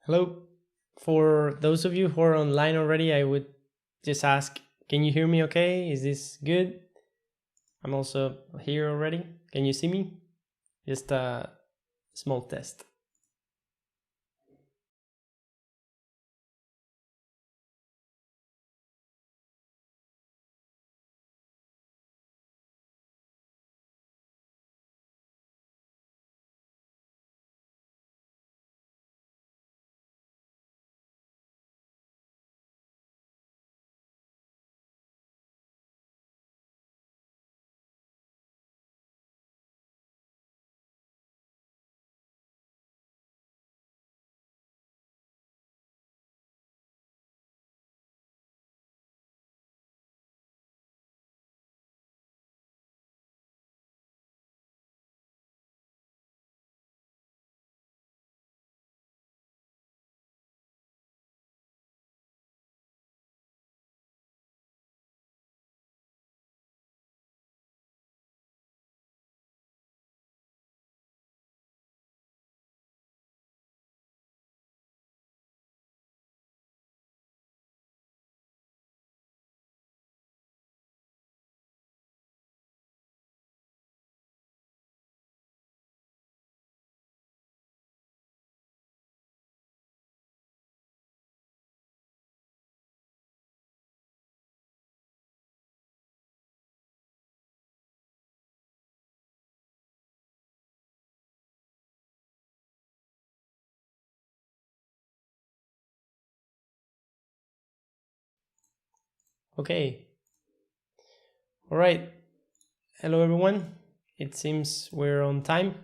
Hello. For those of you who are online already, I would just ask, can you hear me okay? Is this good? I'm also here already. Can you see me? Just a small test. Okay. All right. Hello, everyone. It seems we're on time.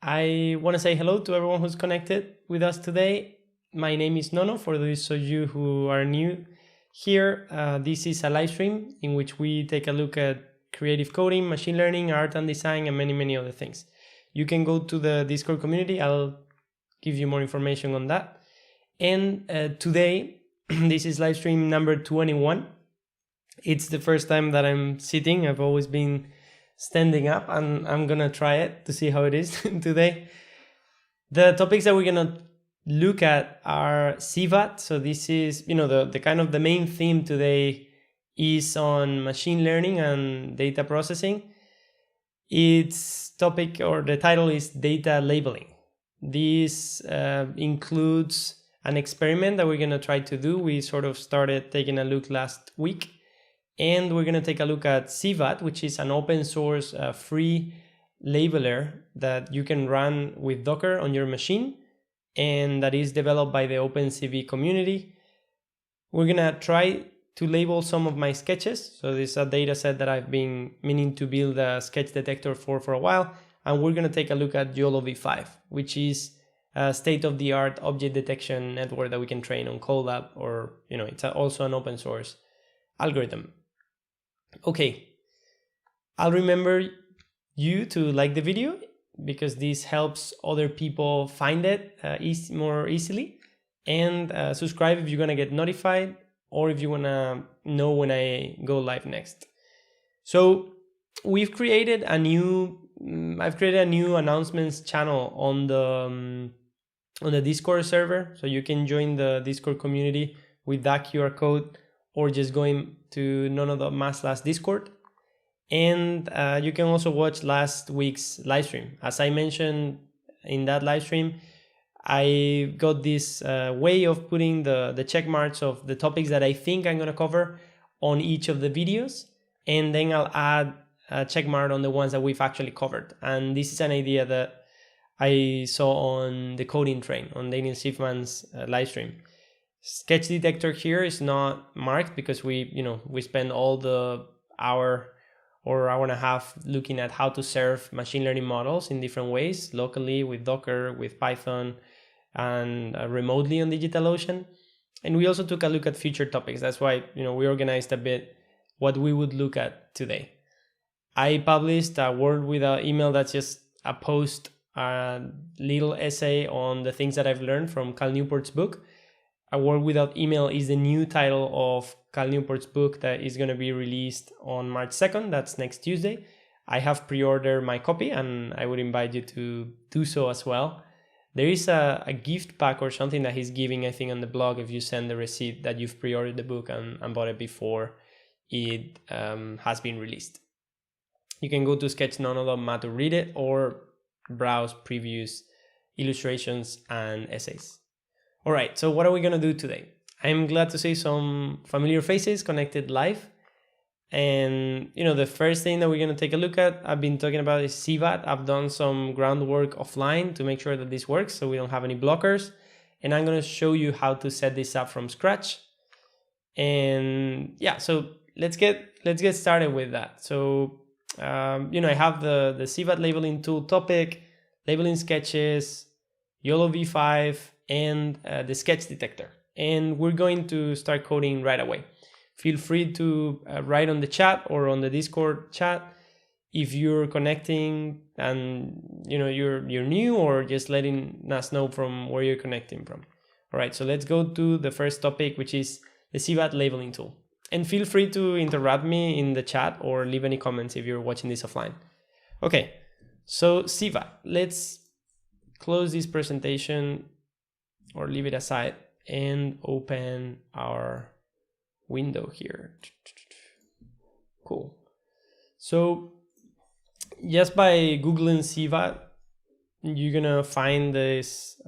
I want to say hello to everyone who's connected with us today. My name is Nono. For those of you who are new here, this is a live stream in which we take a look at creative coding, machine learning, art and design, and many other things. You can go to the Discord community. I'll give you more information on that. And today, this is live stream number 21. It's the first time that I'm sitting. I've always been standing up, and I'm gonna try it to see how it is today. The topics that we're gonna look at are Sivat. So this is, the kind of the main theme today is on machine learning and data processing. Its topic, or the title, is data labeling. This includes an experiment that we're gonna try to do. We sort of started taking a look last week. And we're going to take a look at Sivat, which is an open source free labeler that you can run with Docker on your machine, and that is developed by the OpenCV community. We're going to try to label some of my sketches. So this is a data set that I've been meaning to build a sketch detector for a while. And we're going to take a look at YOLO v5, which is a state-of-the-art object detection network that we can train on Colab, or, it's also an open source algorithm. Okay, I'll remember you to like the video because this helps other people find it more easily, and subscribe if you're gonna get notified, or if you wanna know when I go live next. So we've created I've created a new announcements channel on the Discord server, so you can join the Discord community with that QR code, or just going to Nono.mas/Discord. And you can also watch last week's live stream. As I mentioned in that live stream, I got this way of putting the check marks of the topics that I think I'm going to cover on each of the videos. And then I'll add a check mark on the ones that we've actually covered. And this is an idea that I saw on the coding train, on Daniel Schiffman's live stream. Sketch detector here is not marked because we spend all the hour or hour and a half looking at how to serve machine learning models in different ways, locally with Docker, with Python, and remotely on DigitalOcean. And we also took a look at future topics. That's why we organized a bit what we would look at today. I published a Word Without Email that's just a post, a little essay on the things that I've learned from Cal Newport's book. A World Without Email is the new title of Cal Newport's book that is going to be released on March 2nd. That's next Tuesday. I have pre-ordered my copy, and I would invite you to do so as well. There is a gift pack or something that he's giving, I think, on the blog if you send the receipt that you've pre-ordered the book and bought it before it has been released. You can go to sketchnono.ma to read it or browse previous illustrations and essays. All right, so what are we going to do today? I'm glad to see some familiar faces connected live. And, the first thing that we're going to take a look at, I've been talking about is Sivat. I've done some groundwork offline to make sure that this works so we don't have any blockers. And I'm going to show you how to set this up from scratch. And yeah, so let's get started with that. So, I have the Sivat labeling tool topic, labeling sketches, YOLO V5, and the sketch detector. And we're going to start coding right away. Feel free to write on the chat or on the Discord chat if you're connecting and you're new, or just letting us know from where you're connecting from. All right, so let's go to the first topic, which is the Sivat labeling tool. And feel free to interrupt me in the chat or leave any comments if you're watching this offline. Okay, so Sivat, let's close this presentation or leave it aside and open our window here. Cool. So just by Googling Sivat, you're gonna find this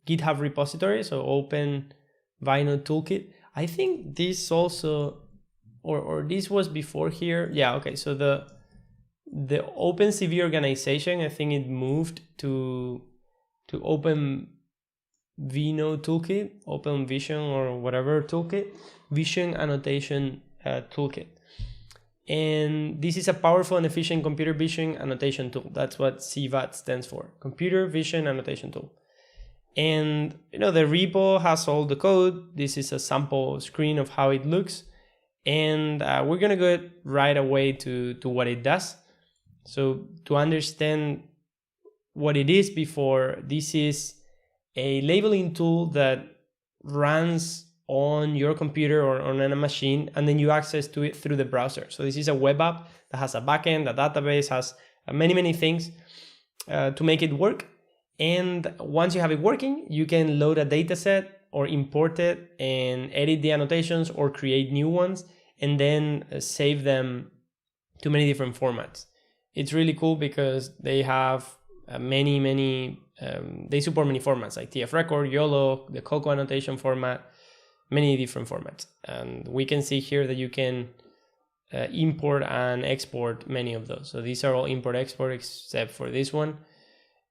GitHub repository. So open Vino Toolkit. I think this also, or this was before here. Yeah, okay. So the OpenCV organization, I think it moved to Open Vino Toolkit, Open Vision or whatever toolkit, Vision Annotation Toolkit. And this is a powerful and efficient computer vision annotation tool. That's what Sivat stands for, Computer Vision Annotation Tool. And the repo has all the code. This is a sample screen of how it looks. And we're gonna go right away to what it does. So to understand what it is before, this is a labeling tool that runs on your computer or on a machine, and then you access to it through the browser. So this is a web app that has a backend, a database, has many things to make it work. And once you have it working, you can load a dataset or import it and edit the annotations or create new ones, and then save them to many different formats. It's really cool because they have they support many formats like TF record, YOLO, the Coco annotation format, many different formats. And we can see here that you can import and export many of those. So these are all import export except for this one.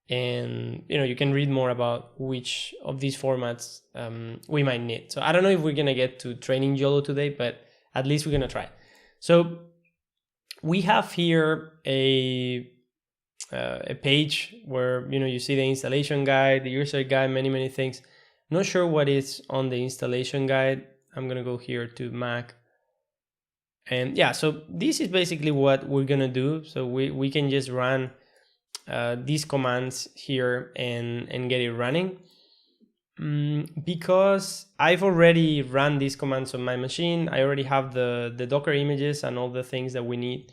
And you can read more about which of these formats we might need. So I don't know if we're gonna get to training YOLO today, but at least we're gonna try. So we have here a page where you see the installation guide, the user guide, many things. Not sure what is on the installation guide. I'm gonna go here to Mac, and yeah, so this is basically what we're gonna do. So we can just run these commands here and get it running. Because I've already run these commands on my machine, I already have the Docker images and all the things that we need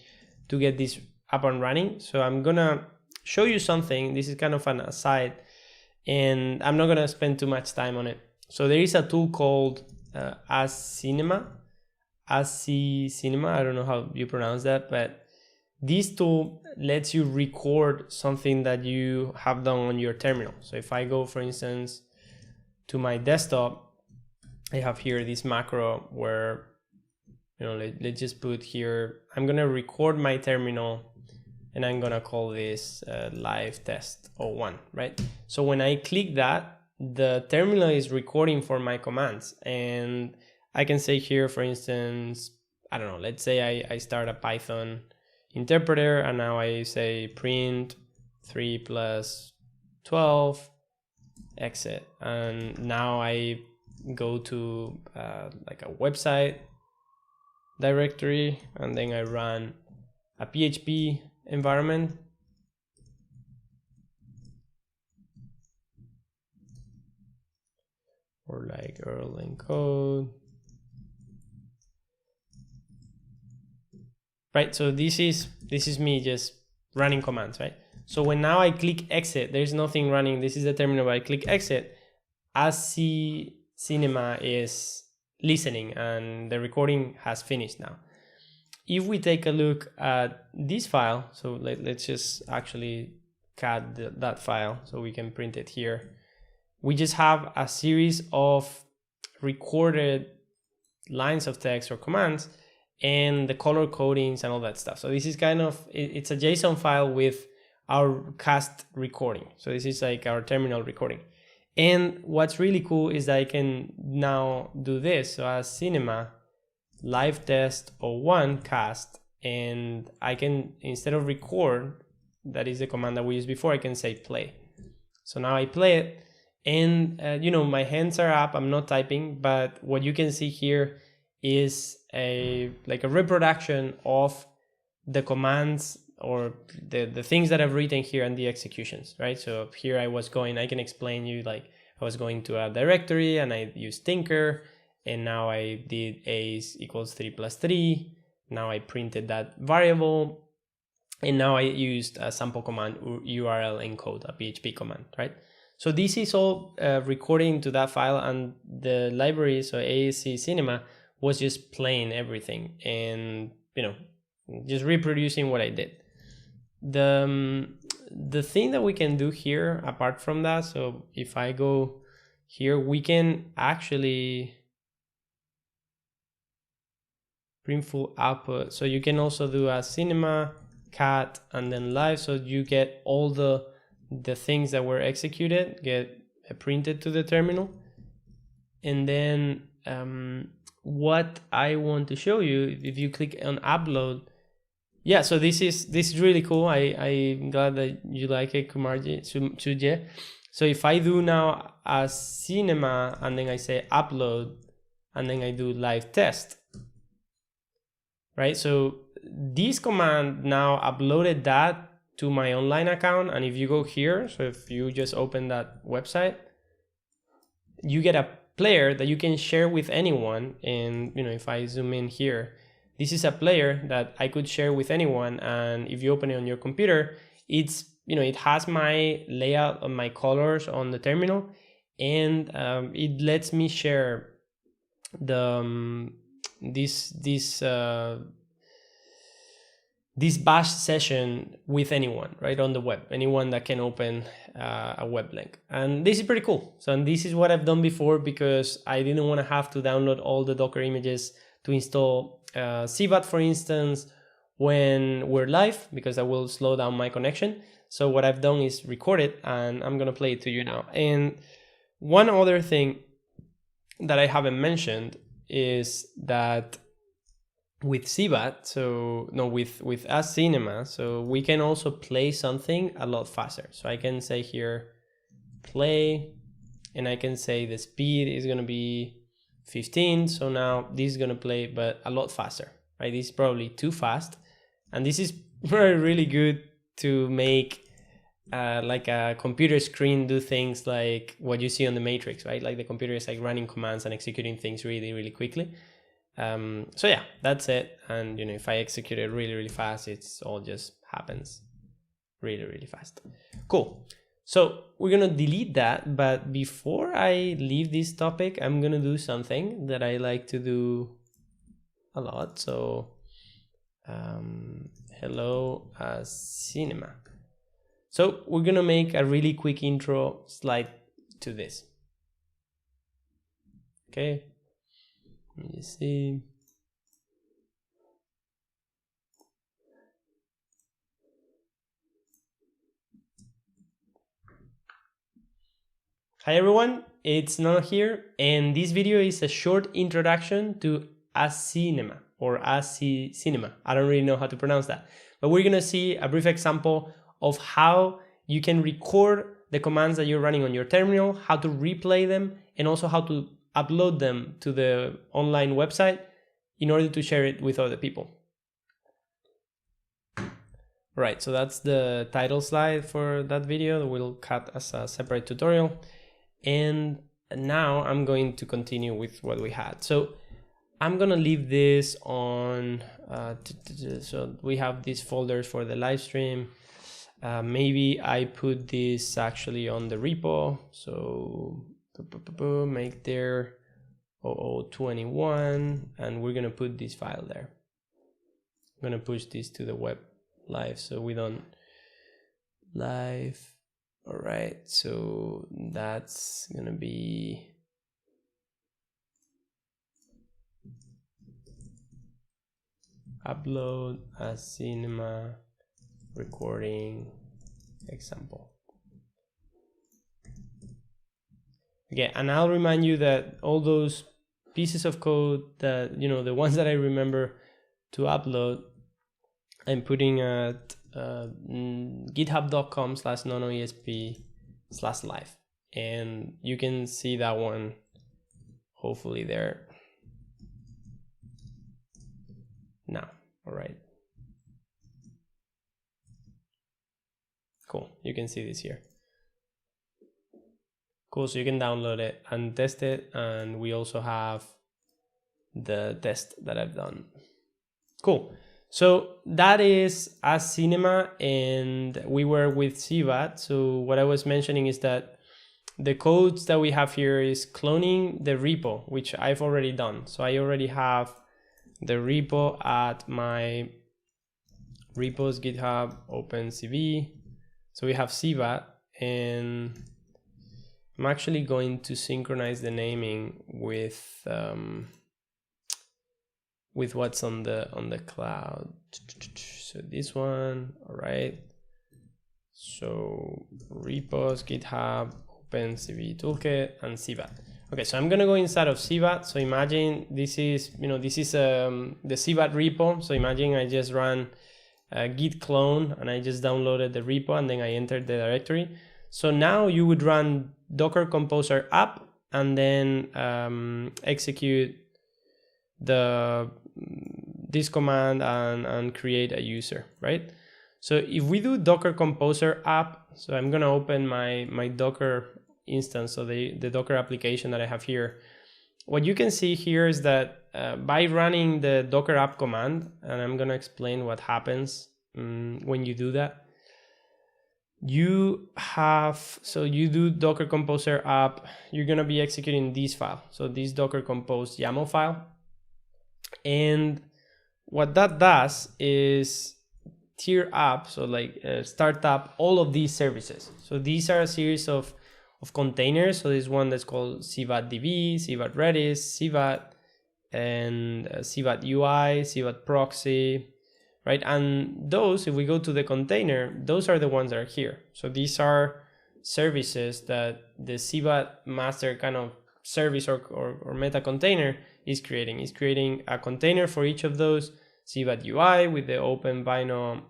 to get this up and running. So I'm gonna show you something. This is kind of an aside, and I'm not gonna spend too much time on it. So there is a tool called Cinema. I don't know how you pronounce that, but this tool lets you record something that you have done on your terminal. So if I go, for instance, to my desktop, I have here this macro where, let's just put here, I'm gonna record my terminal and I'm gonna call this live test 01, right? So when I click that, the terminal is recording for my commands, and I can say here, for instance, I don't know, let's say I start a Python interpreter, and now I say print 3 plus 12 exit, and now I go to like a website directory, and then I run a PHP environment, or like Erlang code, right? So this is me just running commands, right? So when now I click exit, there's nothing running. This is the terminal, but I click exit. Cinema is listening and the recording has finished now. If we take a look at this file, so let's just actually cut that file so we can print it here. We just have a series of recorded lines of text or commands and the color codings and all that stuff. So this is kind of, it's a JSON file with our cast recording. So this is like our terminal recording. And what's really cool is that I can now do this. So as cinema live test 01 cast, and I can, instead of record, that is the command that we used before, I can say play. So now I play it, and you know, my hands are up, I'm not typing, but what you can see here is like a reproduction of the commands or the things that I've written here and the executions, right? So here I can explain you, like I was going to a directory and I used tinker, and now I did a equals 3 plus 3. Now I printed that variable, and now I used a sample command URL encode, a PHP command, right? So this is all recording to that file, and the library, so ASC Cinema, was just playing everything and, you know, just reproducing what I did. The thing that we can do here apart from that, so if I go here, we can actually print full output. So you can also do a cinema cat and then live, so you get all the things that were executed get printed to the terminal. And then what I want to show you, if you click on upload, yeah, so this is really cool. I'm glad that you like it, Suje. So if I do now a cinema and then I say upload and then I do live test, right? So this command now uploaded that to my online account, and if you go here, so if you just open that website, you get a player that you can share with anyone. And you know, if I zoom in here, this is a player that I could share with anyone, and if you open it on your computer, it's, you know, it has my layout and my colors on the terminal, and it lets me share the this bash session with anyone, right, on the web, anyone that can open a web link. And this is pretty cool. So, and this is what I've done before, because I didn't want to have to download all the Docker images to install Sivat, for instance, when we're live, because that will slow down my connection. So what I've done is record it, and I'm going to play it to you now. And one other thing that I haven't mentioned is that with Sivat, so no, with As Cinema, so we can also play something a lot faster. So I can say here, play, and I can say the speed is going to be 15. So now this is going to play, but a lot faster, right? This is probably too fast. And this is really good to make like a computer screen do things like what you see on the Matrix, right? Like the computer is like running commands and executing things really, really quickly. So yeah, that's it. And you know, if I execute it really, really fast, it's all just happens really, really fast. Cool. So we're gonna delete that, but before I leave this topic, I'm gonna do something that I like to do a lot. So hello cinema. So we're gonna make a really quick intro slide to this. Okay. Let me see. Hi everyone, it's Noah here, and this video is a short introduction to As Cinema or As Cinema. I don't really know how to pronounce that, but we're gonna see a brief example of how you can record the commands that you're running on your terminal, how to replay them, and also how to upload them to the online website in order to share it with other people. Right, so that's the title slide for that video that we'll cut as a separate tutorial. And now I'm going to continue with what we had. So I'm gonna leave this on, so we have these folders for the live stream. maybe I put this actually on the repo. So make there 0021, and we're gonna put this file there. I'm gonna push this to the web live so we don't live. All right, so that's gonna be upload a cinema recording example. Okay, and I'll remind you that all those pieces of code that, you know, the ones that I remember to upload, I'm putting at github.com/nonoesp/live, and you can see that one hopefully there now. All right, cool, you can see this here. Cool, so you can download it and test it, and we also have the test that I've done. Cool. So that is as cinema, and we were with Sivat. So what I was mentioning is that the codes that we have here is cloning the repo, which I've already done. So I already have the repo at my repos GitHub OpenCV. So we have Sivat, and I'm actually going to synchronize the naming with what's on the cloud. So this one, all right. So repos, GitHub, OpenCV toolkit, and Sivat. Okay, so I'm gonna go inside of Sivat. So imagine this is, you know, this is the Sivat repo. So imagine I just ran git clone and I just downloaded the repo and then I entered the directory. So now you would run Docker Composer app and then execute this command and create a user, right? So if we do Docker Composer app, so I'm gonna open my Docker instance, so the Docker application that I have here. What you can see here is that by running the Docker app command, and I'm gonna explain what happens when you do that. You do Docker Composer app, you're gonna be executing this file. So this Docker Compose YAML file. And what that does is tier up, so like start up all of these services. So these are a series of containers. So this one that's called Sivat DB, Sivat Redis, Sivat, and Sivat UI, Sivat proxy, right? And those, if we go to the container, those are the ones that are here. So these are services that the Sivat master kind of service or meta container is creating. It's creating a container for each of those. Sivat UI with the open Bino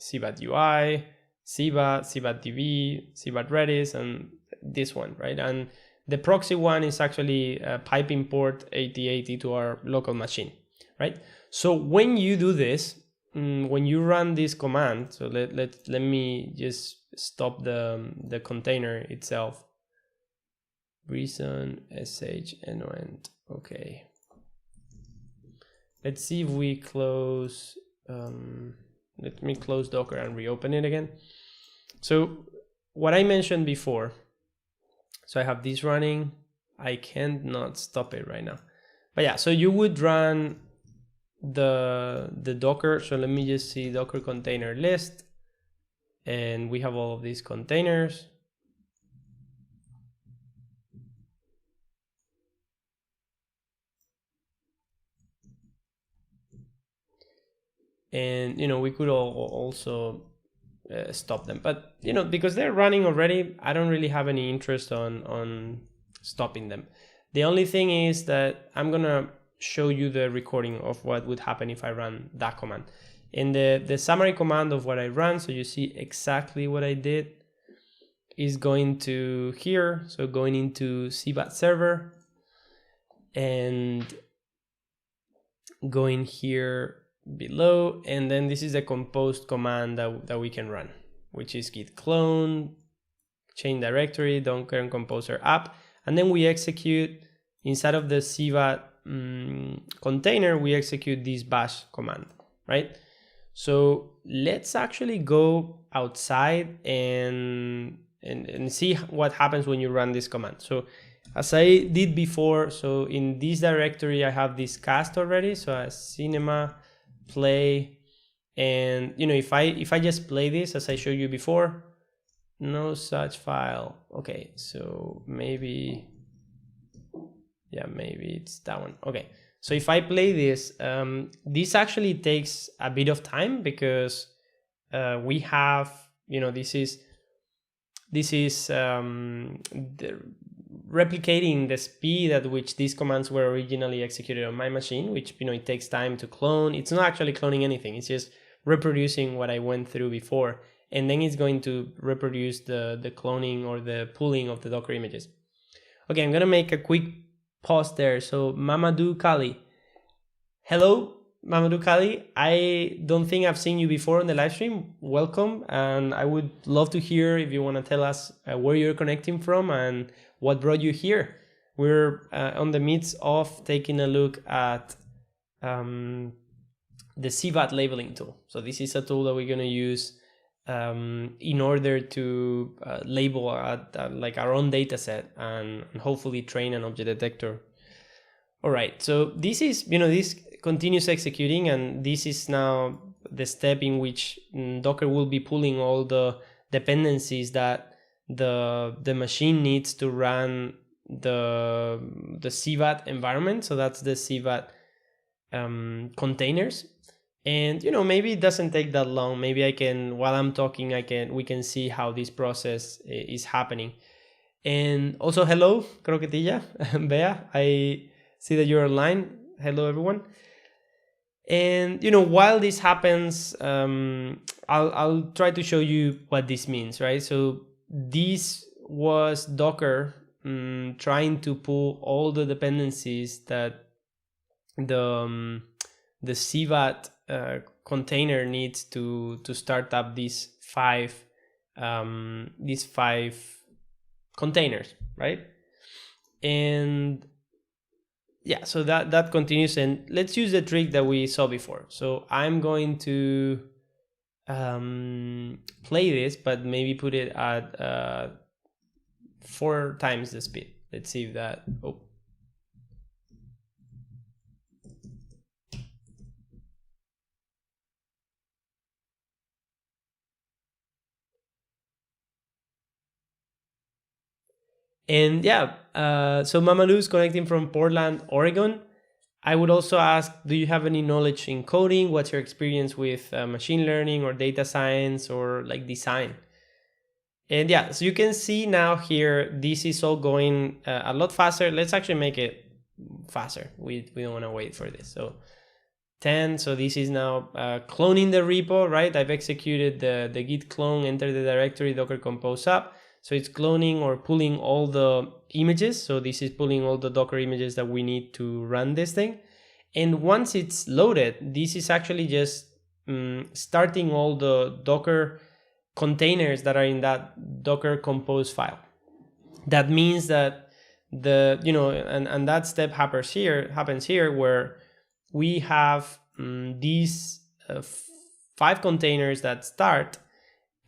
Sivat UI, Sivat, Sivat DB, Sivat Redis, and this one, right? And the proxy one is actually a pipe import 8080 to our local machine, right? So when you do this, when you run this command, so let me just stop the container itself. Reason sh end. Okay. Let's see if we close. Let me close Docker and reopen it again. So what I mentioned before. So I have this running. I can't not stop it right now. But yeah, so you would run the Docker. So let me just see Docker container list, and we have all of these containers. And you know, we could also stop them, but you know, because they're running already, I don't really have any interest on stopping them. The only thing is that I'm gonna show you the recording of what would happen if I run that command. In the summary command of what I ran, so you see exactly what I did, is going to here, so going into Sivat server and going here below, and then this is the composed command that we can run, which is git clone, change directory, Docker Composer app, and then we execute inside of the Sivat container, we execute this bash command, right? So let's actually go outside and see what happens when you run this command. So as I did before, so in this directory I have this cast already, so as cinema play, and if I just play this as I showed you before, no such file. Okay, so maybe it's that one. Okay, so if I play this, this actually takes a bit of time because we have, this is replicating the speed at which these commands were originally executed on my machine, which it takes time to clone. It's not actually cloning anything, it's just reproducing what I went through before, and then it's going to reproduce the cloning or the pulling of the Docker images. Okay, I'm gonna make a quick pause there. So Mamadou Kali, hello Mamadou Kali, I don't think I've seen you before on the live stream. Welcome, and I would love to hear if you want to tell us where you're connecting from and what brought you here. We're on the midst of taking a look at the Sivat labeling tool. So this is a tool that we're going to use in order to label like our own data set and hopefully train an object detector. All right, so this is, this continues executing, and this is now the step in which Docker will be pulling all the dependencies that the machine needs to run the Sivat environment. So that's the Sivat containers. And maybe it doesn't take that long. Maybe I can, while I'm talking, we can see how this process is happening. And also, hello, Croquetilla, Bea, I see that you're online. Hello, everyone. And while this happens, I'll try to show you what this means, right? So this was Docker trying to pull all the dependencies that the Sivat container needs to start up these five containers, right? And yeah, so that continues, and let's use the trick that we saw before. So I'm going to play this, but maybe put it at 4 times the speed. Let's see if that, And yeah, so Mamadou is connecting from Portland, Oregon. I would also ask, do you have any knowledge in coding? What's your experience with machine learning or data science or like design? And yeah, so you can see now here, this is all going a lot faster. Let's actually make it faster. We don't want to wait for this. So 10, so this is now cloning the repo, right? I've executed the git clone, enter the directory, docker compose up. So it's cloning or pulling all the images. So this is pulling all the Docker images that we need to run this thing. And once it's loaded, this is actually just starting all the Docker containers that are in that Docker compose file. That means that and that step happens here where we have these 5 containers that start.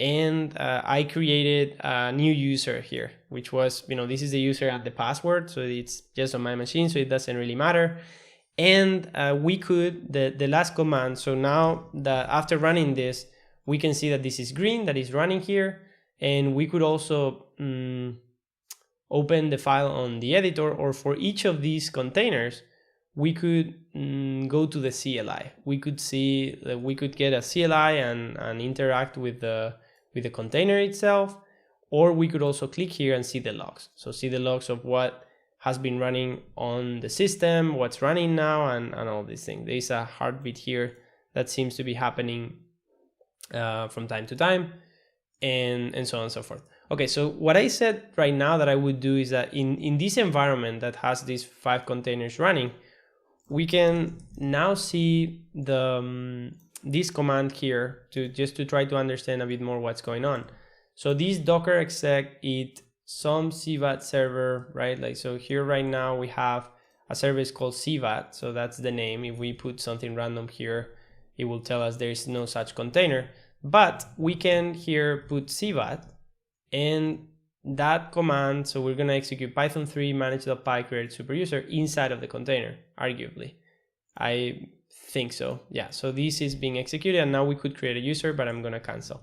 And I created a new user here, which was, this is the user and the password. So it's just on my machine, so it doesn't really matter. And we could, the last command, so now that after running this, we can see that this is green, that is running here. And we could also open the file on the editor, or for each of these containers, we could go to the CLI. We could see that we could get a CLI and interact with the container itself, or we could also click here and see the logs. So see the logs of what has been running on the system, what's running now, and all these things. There's a heartbeat here that seems to be happening from time to time, and so on and so forth. Okay, so what I said right now that I would do is that in this environment that has these 5 containers running, we can now see this command here to try to understand a bit more what's going on. So this docker exec it some Sivat server, right? Like, so here right now we have a service called Sivat, so that's the name. If we put something random here, it will tell us there is no such container. But we can here put Sivat, and that command, so we're going to execute Python 3 manage.py create superuser inside of the container, arguably. I think so. Yeah, so this is being executed, and now we could create a user, but I'm going to cancel.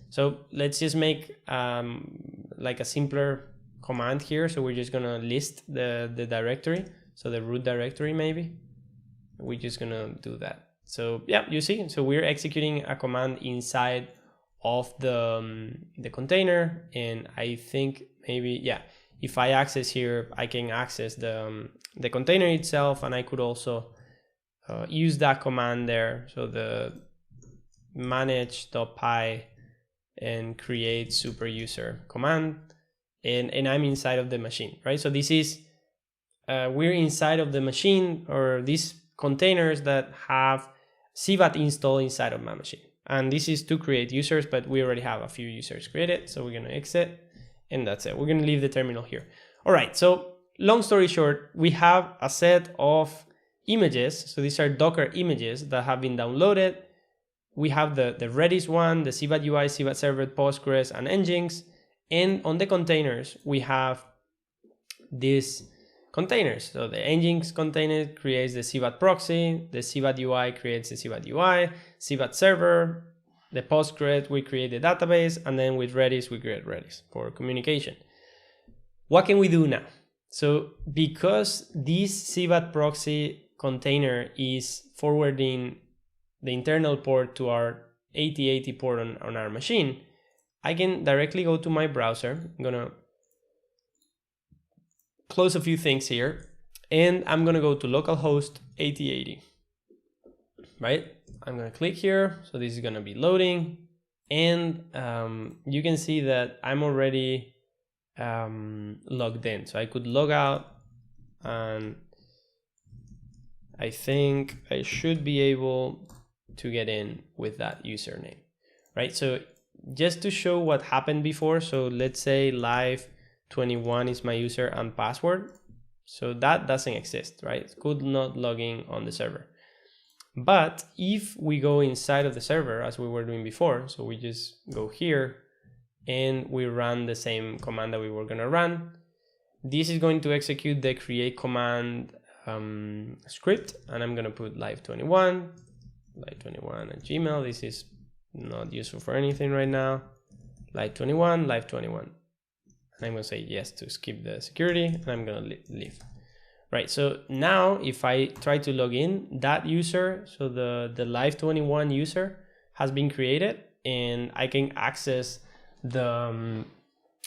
So let's just make like a simpler command here. So we're just going to list the directory. So the root directory, maybe. We're just going to do that. So yeah, you see, so we're executing a command inside of the container. And I think maybe, yeah, if I access here, I can access the container itself, and I could also use that command there. So the manage.py and create super user command, and I'm inside of the machine, right? So this is we're inside of the machine, or these containers that have Sivat installed inside of my machine, and this is to create users, but we already have a few users created, so we're going to exit, and that's it. We're going to leave the terminal here. All right, so long story short, we have a set of images. So these are Docker images that have been downloaded. We have the Redis one, the Sivat UI, Sivat Server, Postgres, and Nginx. And on the containers, we have these containers. So the Nginx container creates the Sivat proxy, the Sivat UI creates the Sivat UI, Sivat Server, the Postgres, we create the database, and then with Redis, we create Redis for communication. What can we do now? So because this Sivat proxy container is forwarding the internal port to our 8080 port on our machine, I can directly go to my browser. I'm gonna close a few things here, and I'm gonna go to localhost 8080, right? I'm gonna click here, so this is gonna be loading, and you can see that I'm already logged in. So I could log out, and I think I should be able to get in with that username, right? So just to show what happened before, so let's say live21 is my user and password. So that doesn't exist, right? Could not log in on the server. But if we go inside of the server as we were doing before, so we just go here and we run the same command that we were gonna run, this is going to execute the create command script, and I'm gonna put live21 at Gmail. This is not useful for anything right now. live21. And I'm gonna say yes to skip the security, and I'm gonna leave. Right, so now if I try to log in, that user, so the live21 user has been created, and I can access the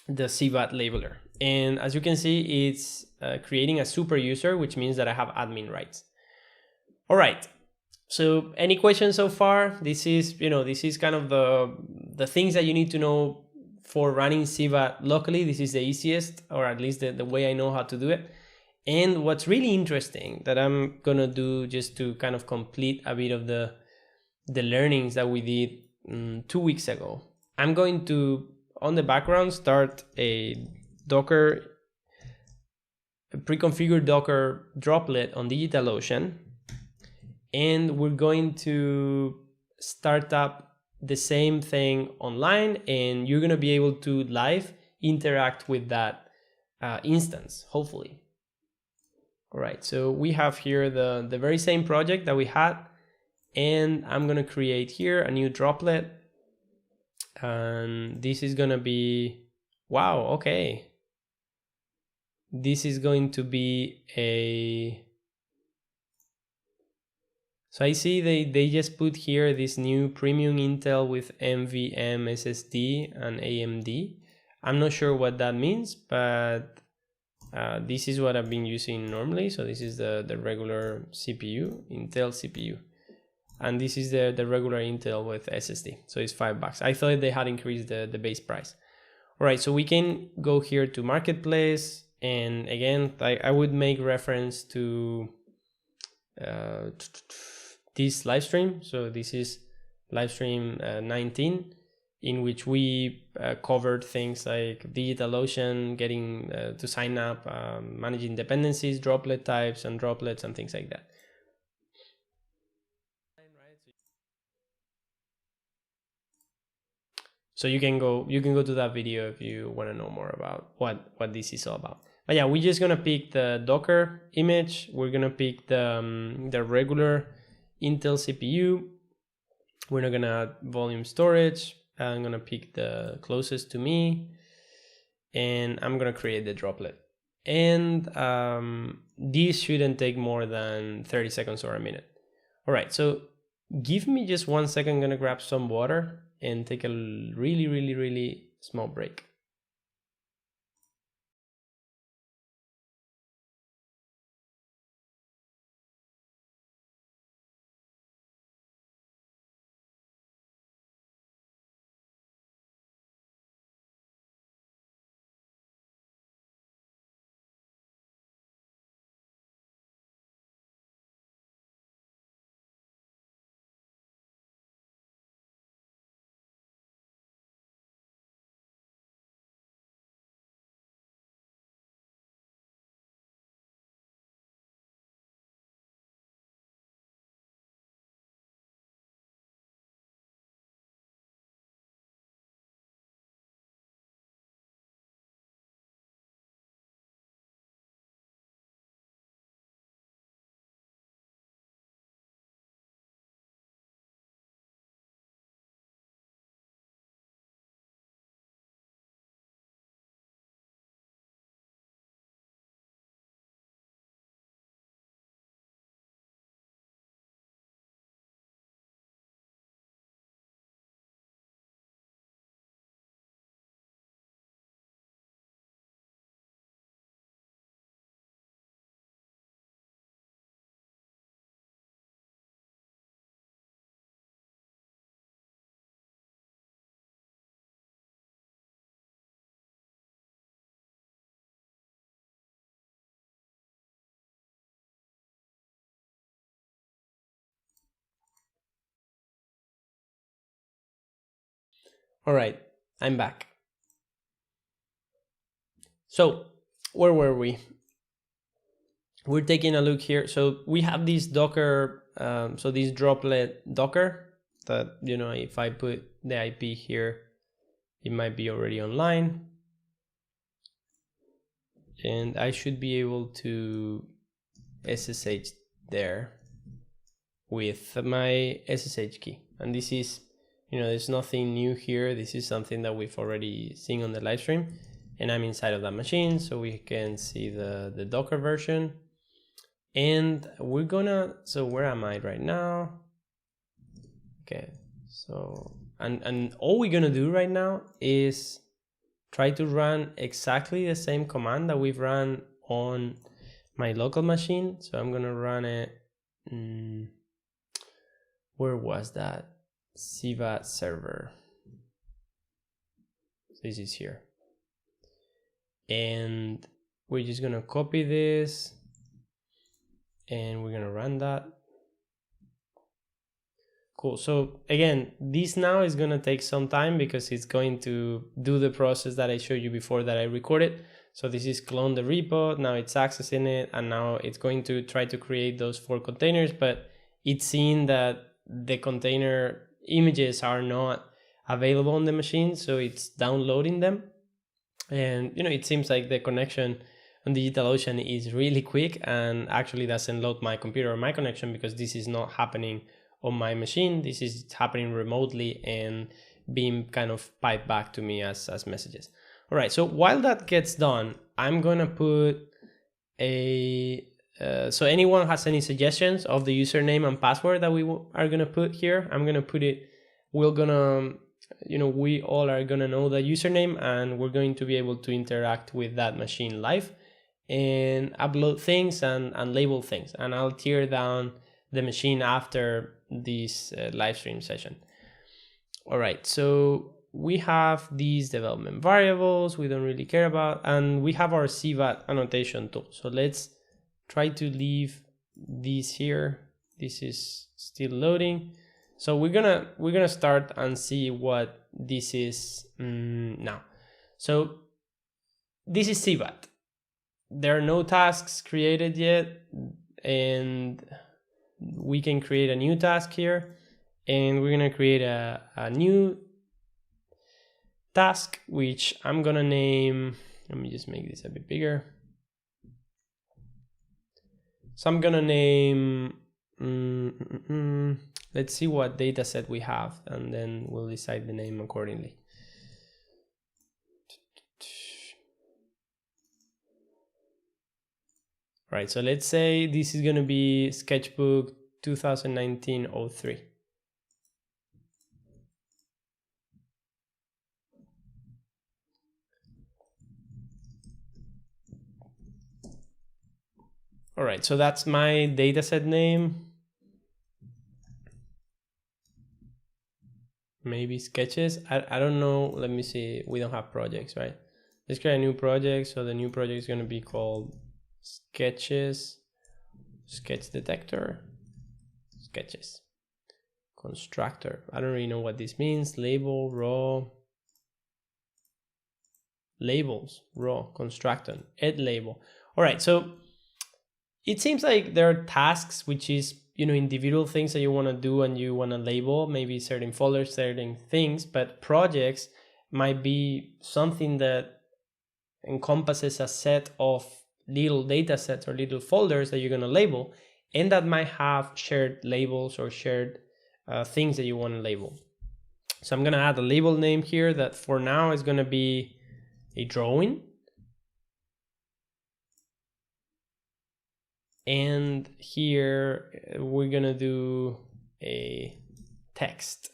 Sivat labeler. And as you can see, it's creating a super user, which means that I have admin rights. All right. So any questions so far? This is kind of the things that you need to know for running Sivat locally. This is the easiest, or at least the way I know how to do it. And what's really interesting that I'm gonna do, just to kind of complete a bit of the learnings that we did 2 weeks ago, I'm going to, on the background, start a pre-configured Docker droplet on DigitalOcean. And we're going to start up the same thing online, and you're going to be able to live interact with that instance, hopefully. All right, so we have here the very same project that we had, and I'm going to create here a new droplet, and this is going to be, wow, okay. This is going to be a... So I see they just put here this new premium Intel with NVMe SSD and AMD. I'm not sure what that means, but this is what I've been using normally. So this is the regular CPU, Intel CPU. And this is the regular Intel with SSD. So it's $5. I thought they had increased the base price. All right, so we can go here to Marketplace. And again, I would make reference to this live stream. So this is live stream 19, in which we covered things like DigitalOcean, getting to sign up, managing dependencies, droplet types and droplets and things like that. So you can go to that video if you want to know more about what this is all about. But yeah, we're just gonna pick the Docker image. We're gonna pick the regular Intel CPU. We're not gonna add volume storage. I'm gonna pick the closest to me, and I'm gonna create the droplet. And this shouldn't take more than 30 seconds or a minute. All right, so give me just 1 second. I'm gonna grab some water and take a really small break. All right, I'm back. So where were we? We're taking a look here. So we have this Docker, so this droplet Docker that, you know, if I put the IP here, it might be already online. And I should be able to SSH there with my SSH key. And this is, you know, there's nothing new here. This is something that we've already seen on the live stream. And I'm inside of that machine, so we can see the Docker version. And we're gonna, so where am I right now? Okay, so, and all we're gonna do right now is try to run exactly the same command that we've run on my local machine. So I'm gonna run it, where was that? Sivat server. This is here. And we're just gonna copy this and we're gonna run that. Cool. So again, this now is gonna take some time because it's going to do the process that I showed you before that I recorded. So this is clone the repo, now it's accessing it, and now it's going to try to create those 4 containers, but it's seeing that the container images are not available on the machine, so it's downloading them. And you know, it seems like the connection on DigitalOcean is really quick and actually doesn't load my computer or my connection because this is not happening on my machine. This is happening remotely and being kind of piped back to me as messages. All right, so while that gets done, I'm gonna put a so anyone has any suggestions of the username and password that we are gonna put here, I'm gonna put it. We're gonna, you know, we all are gonna know the username and we're going to be able to interact with that machine live and upload things and label things. And I'll tear down the machine after this live stream session. All right, so we have these development variables we don't really care about, and we have our Sivat annotation tool. So let's try to leave these here. This is still loading. So we're gonna start and see what this is now. So this is Sivat. There are no tasks created yet, and we can create a new task here, and we're gonna create a new task, which I'm gonna name, let me just make this a bit bigger. So I'm gonna name, let's see what data set we have, and then we'll decide the name accordingly. Right, so let's say this is gonna be Sketchbook 2019-03. All right, so that's my dataset name. Maybe sketches. I don't know. Let me see. We don't have projects, right? Let's create a new project. So the new project is going to be called sketches, sketch detector, sketches, constructor. I don't really know what this means. Label, raw, labels, raw, constructor, add label. All right, so it seems like there are tasks, which is, you know, individual things that you want to do and you want to label, maybe certain folders, certain things, but projects might be something that encompasses a set of little data sets or little folders that you're going to label, and that might have shared labels or shared things that you want to label. So I'm going to add a label name here that for now is going to be a drawing. And here we're gonna do a text.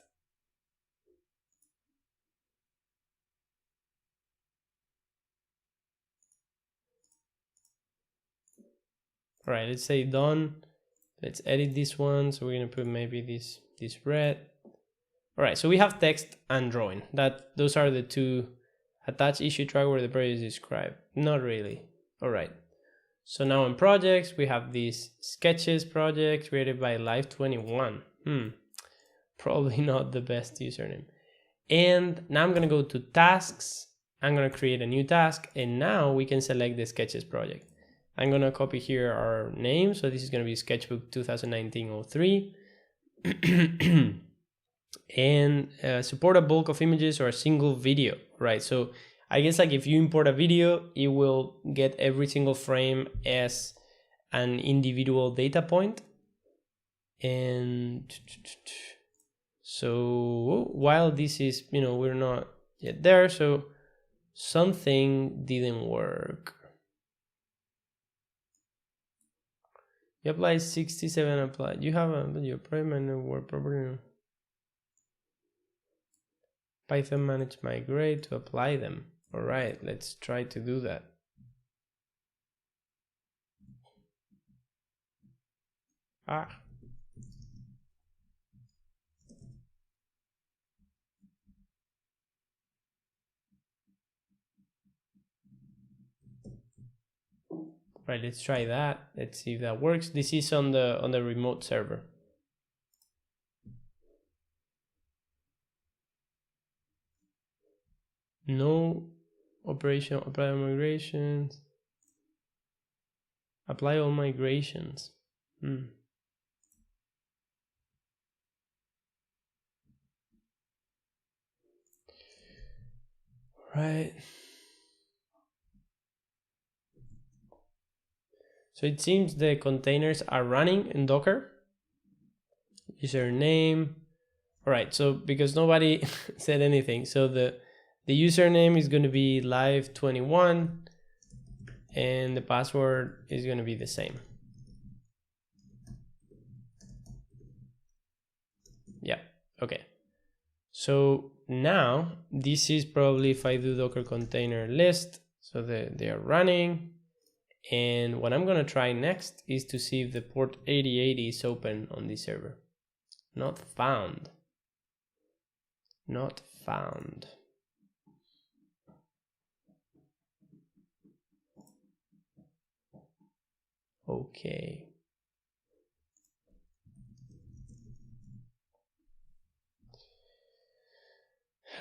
All right, let's say done. Let's edit this one. So we're gonna put maybe this red. All right, so we have text and drawing. Those are the two. Attach issue track where the project is described. Not really. All right. So now in projects, we have this sketches project created by Live21. Probably not the best username. And now I'm gonna go to tasks. I'm gonna create a new task, and now we can select the sketches project. I'm gonna copy here our name. So this is gonna be Sketchbook 2019-03. And support a bulk of images or a single video, right? So I guess like if you import a video, it will get every single frame as an individual data point. And so while this is, you know, we're not yet there, so something didn't work. You apply 67 applied. You have your primary word property. Python manage migrate to apply them. All right, let's try to do that. Right, let's try that. Let's see if that works. This is on the remote server. No operation, apply all migrations. Apply all migrations. Right. So it seems the containers are running in Docker. Username. All right, so because nobody said anything, so the username is going to be live21 and the password is going to be the same. Yeah, okay. So now this is probably if I do Docker container list, so they are running. And what I'm going to try next is to see if the port 8080 is open on this server. Not found. Not found. Okay.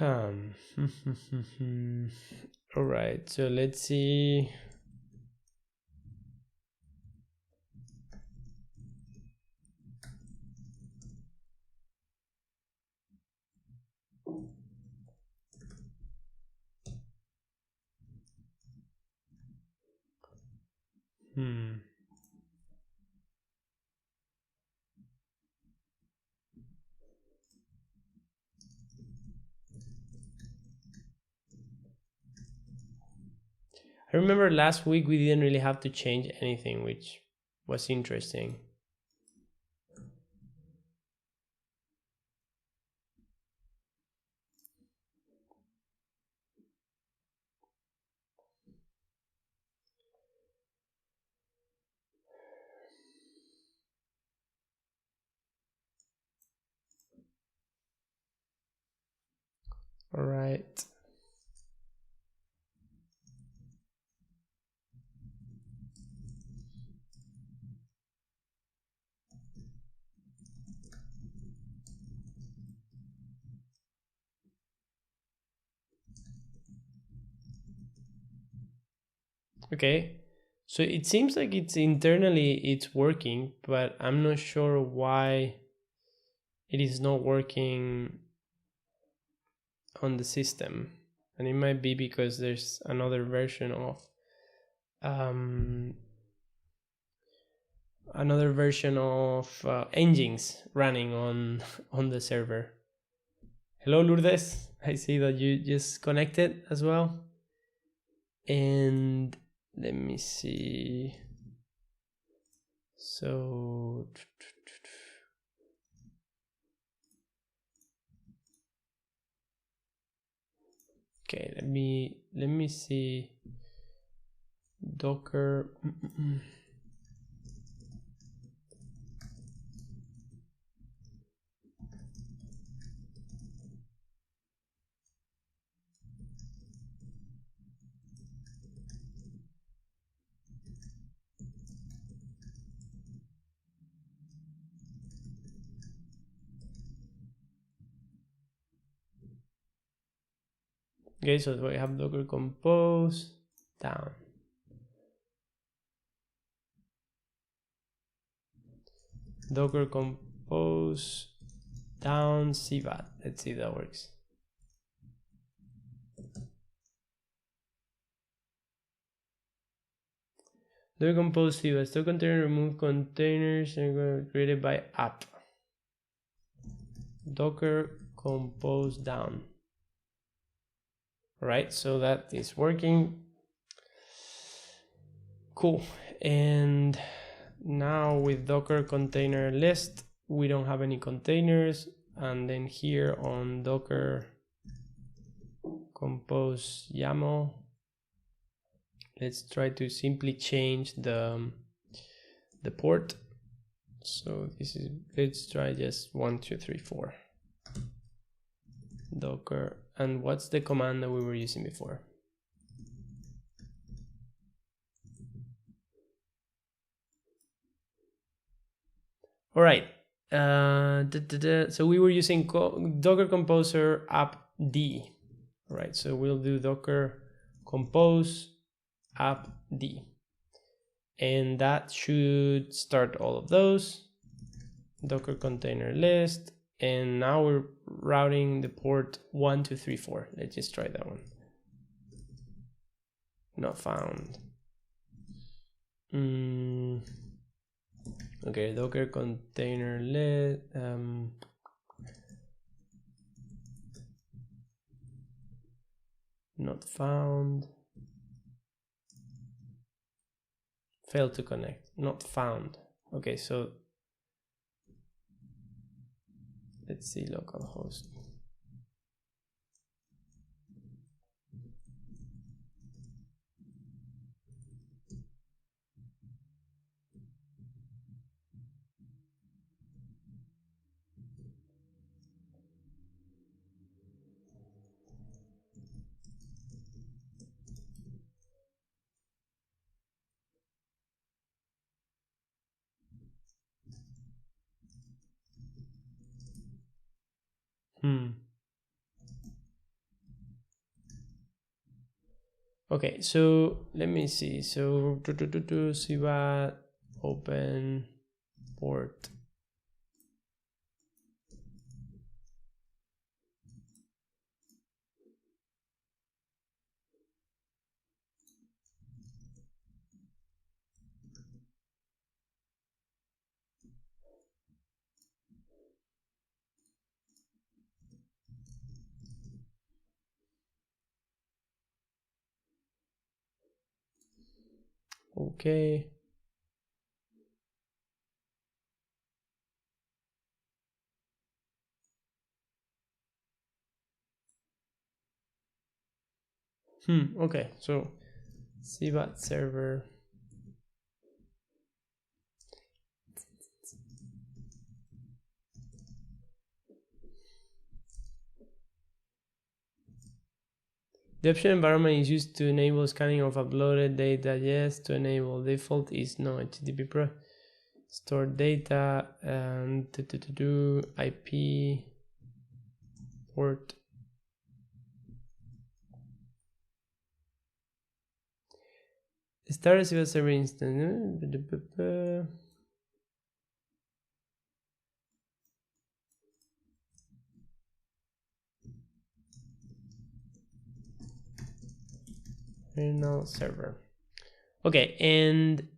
All right, so let's see. I remember last week we didn't really have to change anything, which was interesting. All right. Okay, so it seems like it's working, but I'm not sure why it is not working on the system. And it might be because there's another version of engines running on the server. Hello, Lourdes. I see that you just connected as well. And let me see. So okay, let me see. Docker. Okay, so we have Docker compose down. Docker compose down Sivat. Let's see if that works. Docker compose Sivat. Store container remove containers and created by app. Docker compose down. All right, so that is working. Cool. And now with Docker container list, we don't have any containers. And then here on Docker compose YAML, let's try to simply change the port. So this is, let's try just 1, 2, 3, 4. Docker, and what's the command that we were using before? All right. So we were using Docker Composer app D. All right. So we'll do Docker compose app D, and that should start all of those. Docker container list, and now we're routing the port 1, 2, 3, 4. Let's just try that one. Not found. Okay, Docker container list. Not found. Failed to connect. Not found. Okay, so let's see localhost. Okay, so let me see. So Sivat open port. Okay. Okay, so Sivat server. The option environment is used to enable scanning of uploaded data. Yes, to enable. Default is no HTTP Pro. Store data and IP port. Start a Sivat server instance. Kernel server. Okay, and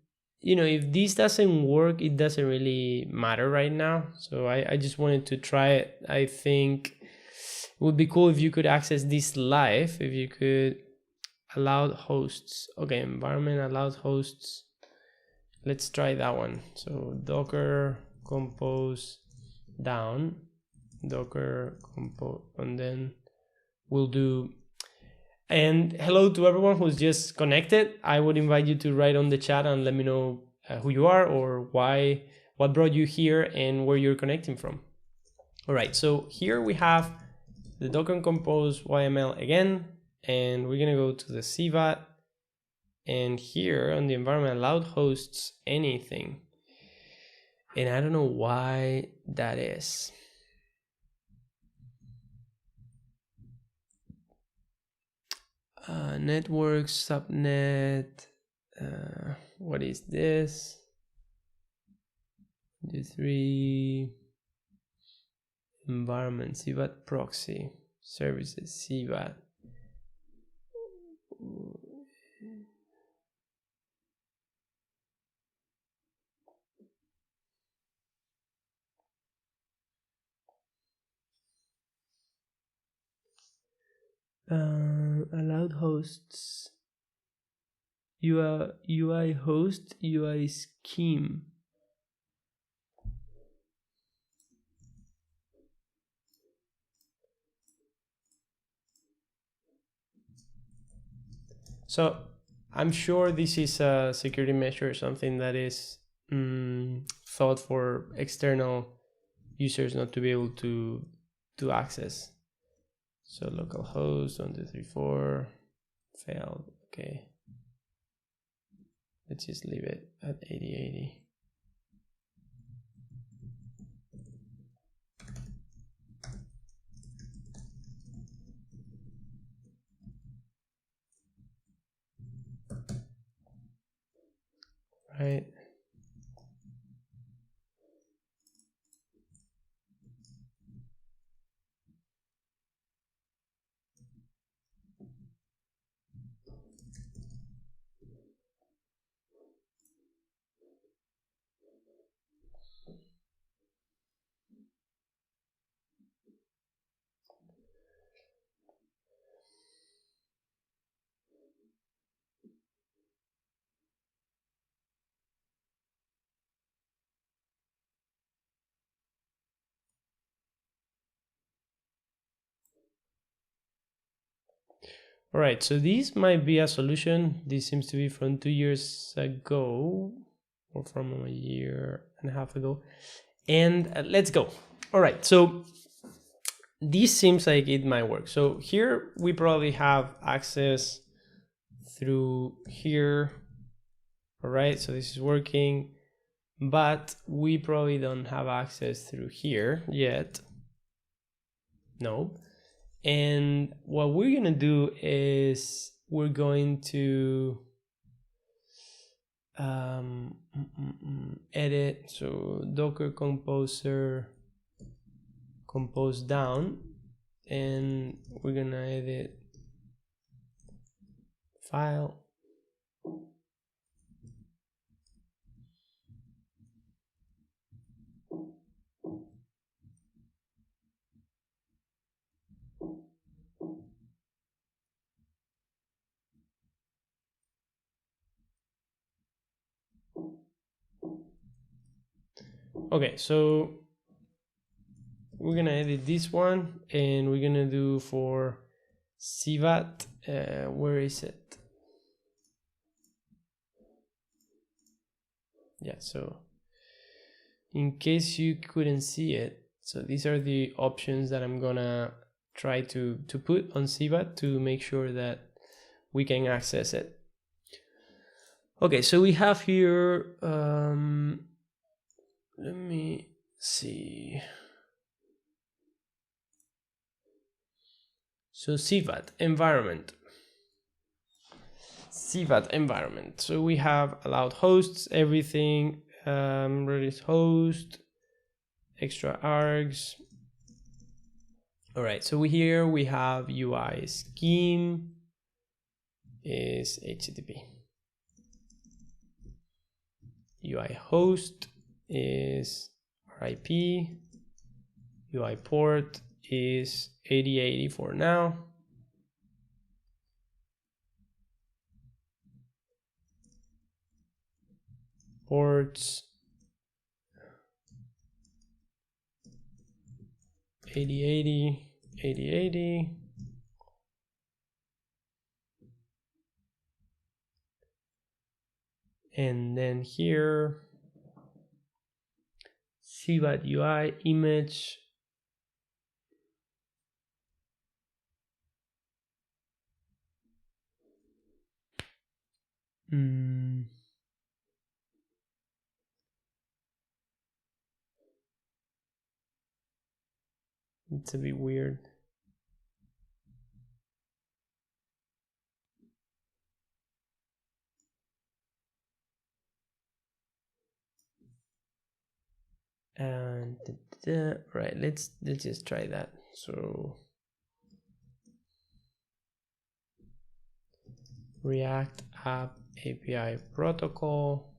if this doesn't work, it doesn't really matter right now. So I just wanted to try it. I think it would be cool if you could access this live, if you could allow hosts. Okay, environment allowed hosts. Let's try that one. So Docker compose down, Docker compose, and then we'll do. And hello to everyone who's just connected. I would invite you to write on the chat and let me know who you are or what brought you here and where you're connecting from. All right, so here we have the Docker compose YML again, and we're gonna go to the Sivat, and here on the environment allowed hosts anything. And I don't know why that is. Network subnet. What is this? The 3 environment Sivat proxy services Sivat. Allowed hosts. UI host, UI scheme. So I'm sure this is a security measure, something that is thought for external users not to be able to access. So localhost 1234 failed. Okay, let's just leave it at 8080. Right. All right, so this might be a solution. This seems to be from 2 years ago or from a year and a half ago. And let's go. All right, so this seems like it might work. So here we probably have access through here. All right, so this is working, but we probably don't have access through here yet. No. And what we're gonna do is we're going to edit. So Docker Composer compose down, and we're gonna edit file. Okay, so we're gonna edit this one, and we're gonna do for Sivat. Where is it? Yeah, so in case you couldn't see it, so these are the options that I'm gonna try to put on Sivat to make sure that we can access it. Okay, so we have here, let me see. So Sivat environment. Sivat environment. So we have allowed hosts, everything, Redis host, extra args. All right, so here we have UI scheme is HTTP. UI host is RIP. UI port is 8080 for now. Ports 8080, 8080. And then here, Sivat UI image. It's a bit weird. And right, let's just try that. So React App API Protocol,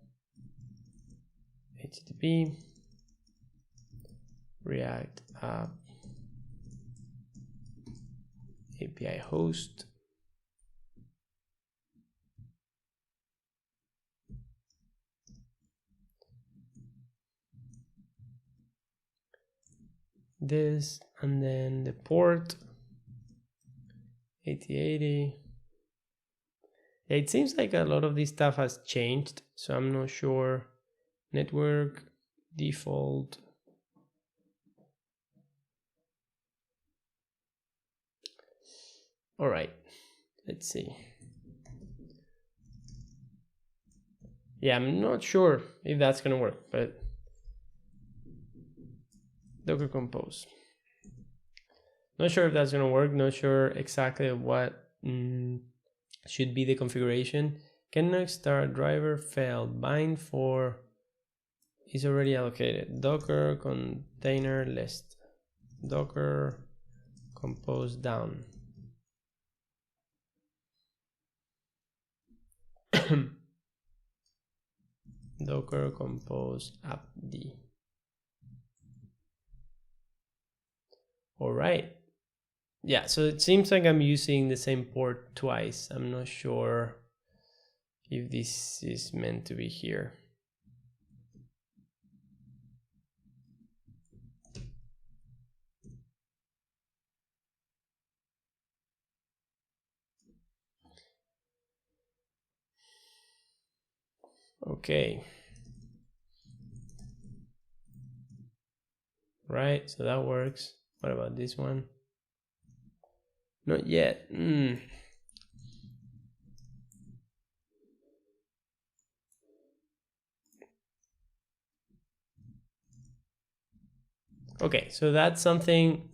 HTTP, React App API host. This, and then the port 8080. It seems like a lot of this stuff has changed, so I'm not sure. Network default. All right, let's see. Yeah, I'm not sure if that's gonna work, but Docker Compose. Not sure if that's gonna work. Not sure exactly what should be the configuration. Cannot start driver failed. Bind for is already allocated. Docker container list. Docker compose down. Docker compose appd. All right. Yeah, so it seems like I'm using the same port twice. I'm not sure if this is meant to be here. Okay. Right, so that works. What about this one? Not yet. Okay, so that's something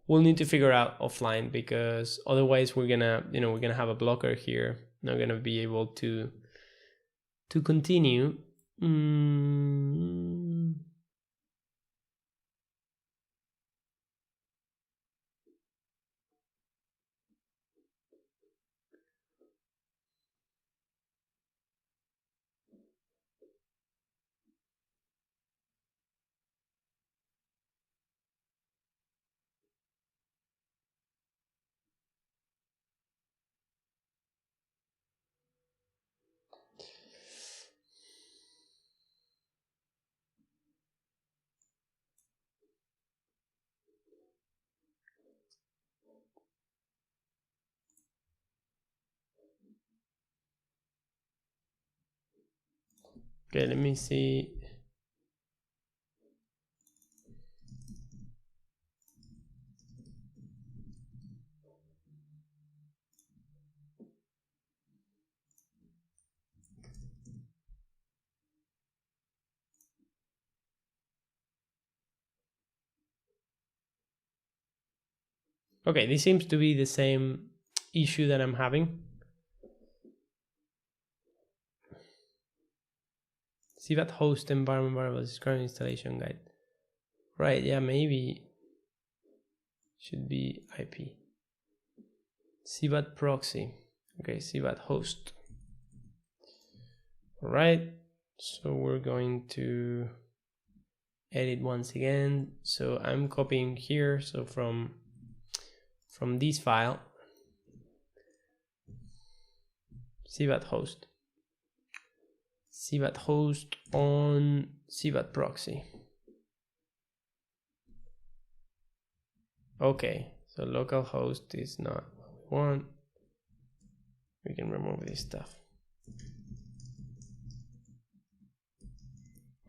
we'll need to figure out offline, because otherwise we're gonna have a blocker here. Not gonna be able to continue. Okay, let me see. Okay, this seems to be the same issue that I'm having. Sivat host environment variables current installation guide. Right, yeah, maybe should be IP. Sivat proxy. Okay, Sivat host. All right, so we're going to edit once again. So I'm copying here. So from this file, Sivat host on Sivat proxy. Okay, so localhost is not what we want. We can remove this stuff.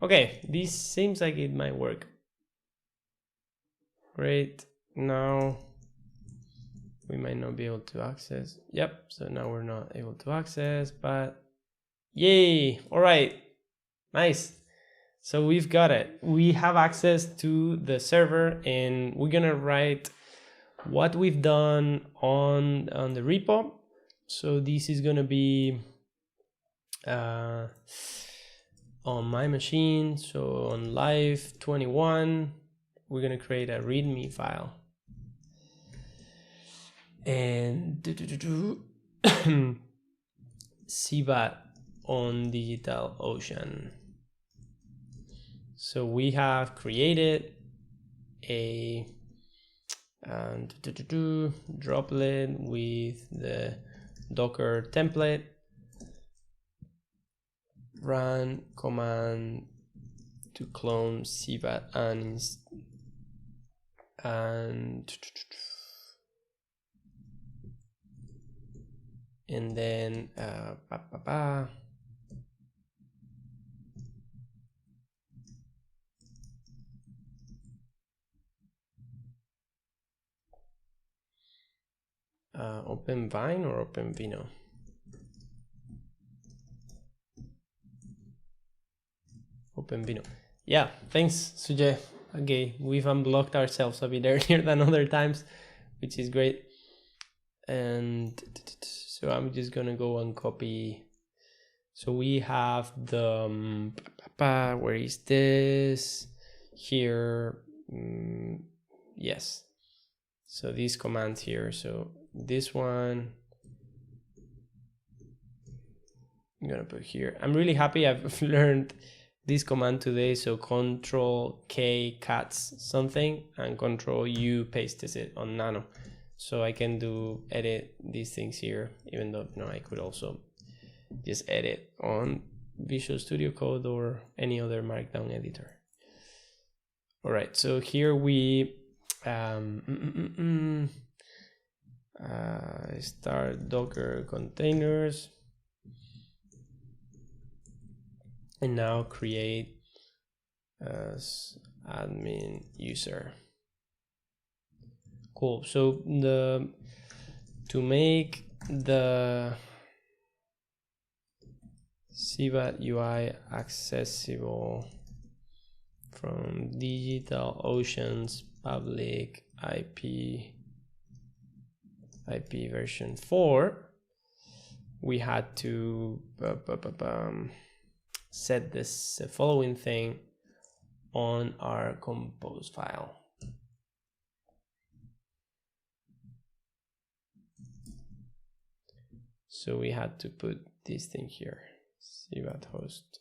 Okay, this seems like it might work. Great. Now we might not be able to access. Yep, so now we're not able to access, but yay! All right, nice. So we've got it. We have access to the server, and we're gonna write what we've done on the repo. So this is gonna be on my machine. So on live 21, we're gonna create a README file, and Sivat on DigitalOcean. So we have created a droplet with the Docker template. Run command to clone Sivat and then Open Vine or Open Vino? Open Vino. Yeah, thanks, Sujay. Okay, we've unblocked ourselves a bit earlier than other times, which is great. And so I'm just gonna go and copy. So we have the where is this? Here. Yes. So these commands here. So this one I'm gonna put here. I'm really happy I've learned this command today. So Control K cuts something and Control U pastes it on Nano. So I can edit these things here, even though I could also just edit on Visual Studio Code or any other Markdown editor. All right, so here we start Docker containers, and now create as admin user. Cool. So to make the Sivat UI accessible from DigitalOcean's public IP version 4, we had to set this following thing on our compose file. So we had to put this thing here, Sivat host.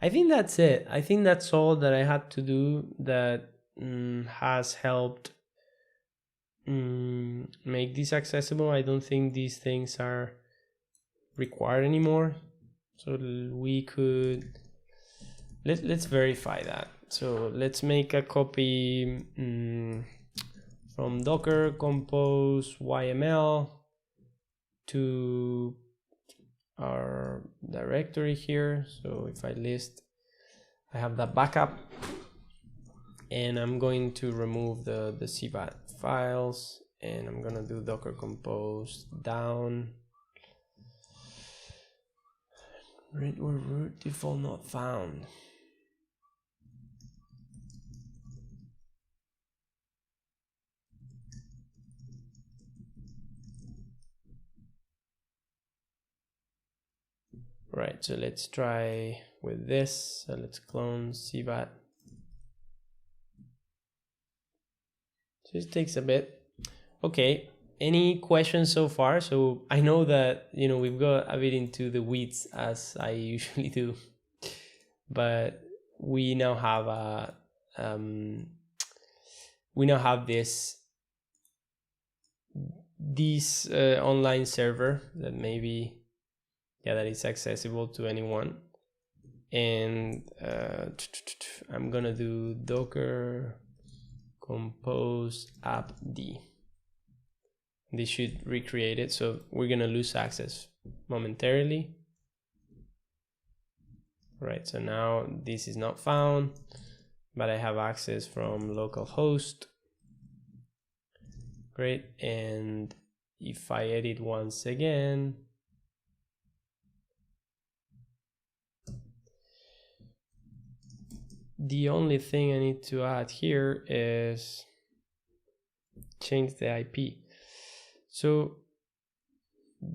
I think that's it. I think that's all that I had to do that has helped make this accessible. I don't think these things are required anymore. So we could, let's verify that. So let's make a copy from Docker compose YML to our directory here. So if I list, I have that backup, and I'm going to remove the Sivat files, and I'm gonna do Docker compose down root default not found. Right, so let's try with this. So let's clone Sivat. So it takes a bit. Okay, any questions so far? So I know that, you know, we've got a bit into the weeds as I usually do, but we now have a this online server that maybe, yeah, that is accessible to anyone. And I'm gonna do Docker compose appd. This should recreate it, so we're gonna lose access momentarily. Right, so now this is not found, but I have access from localhost. Great, and if I edit once again, the only thing I need to add here is change the IP. So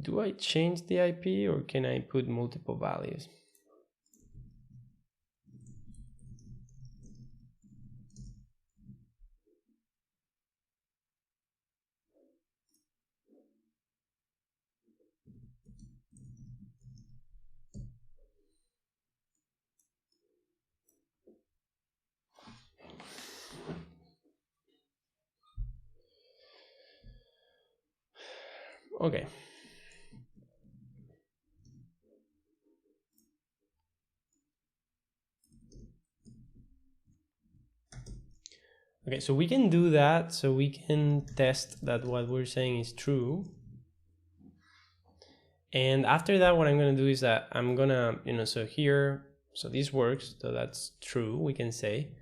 do I change the IP, or can I put multiple values? Okay. Okay, so we can do that, so we can test that what we're saying is true. And after that, what I'm gonna do is that I'm gonna, you know, so here, so this works, so that's true, we can say.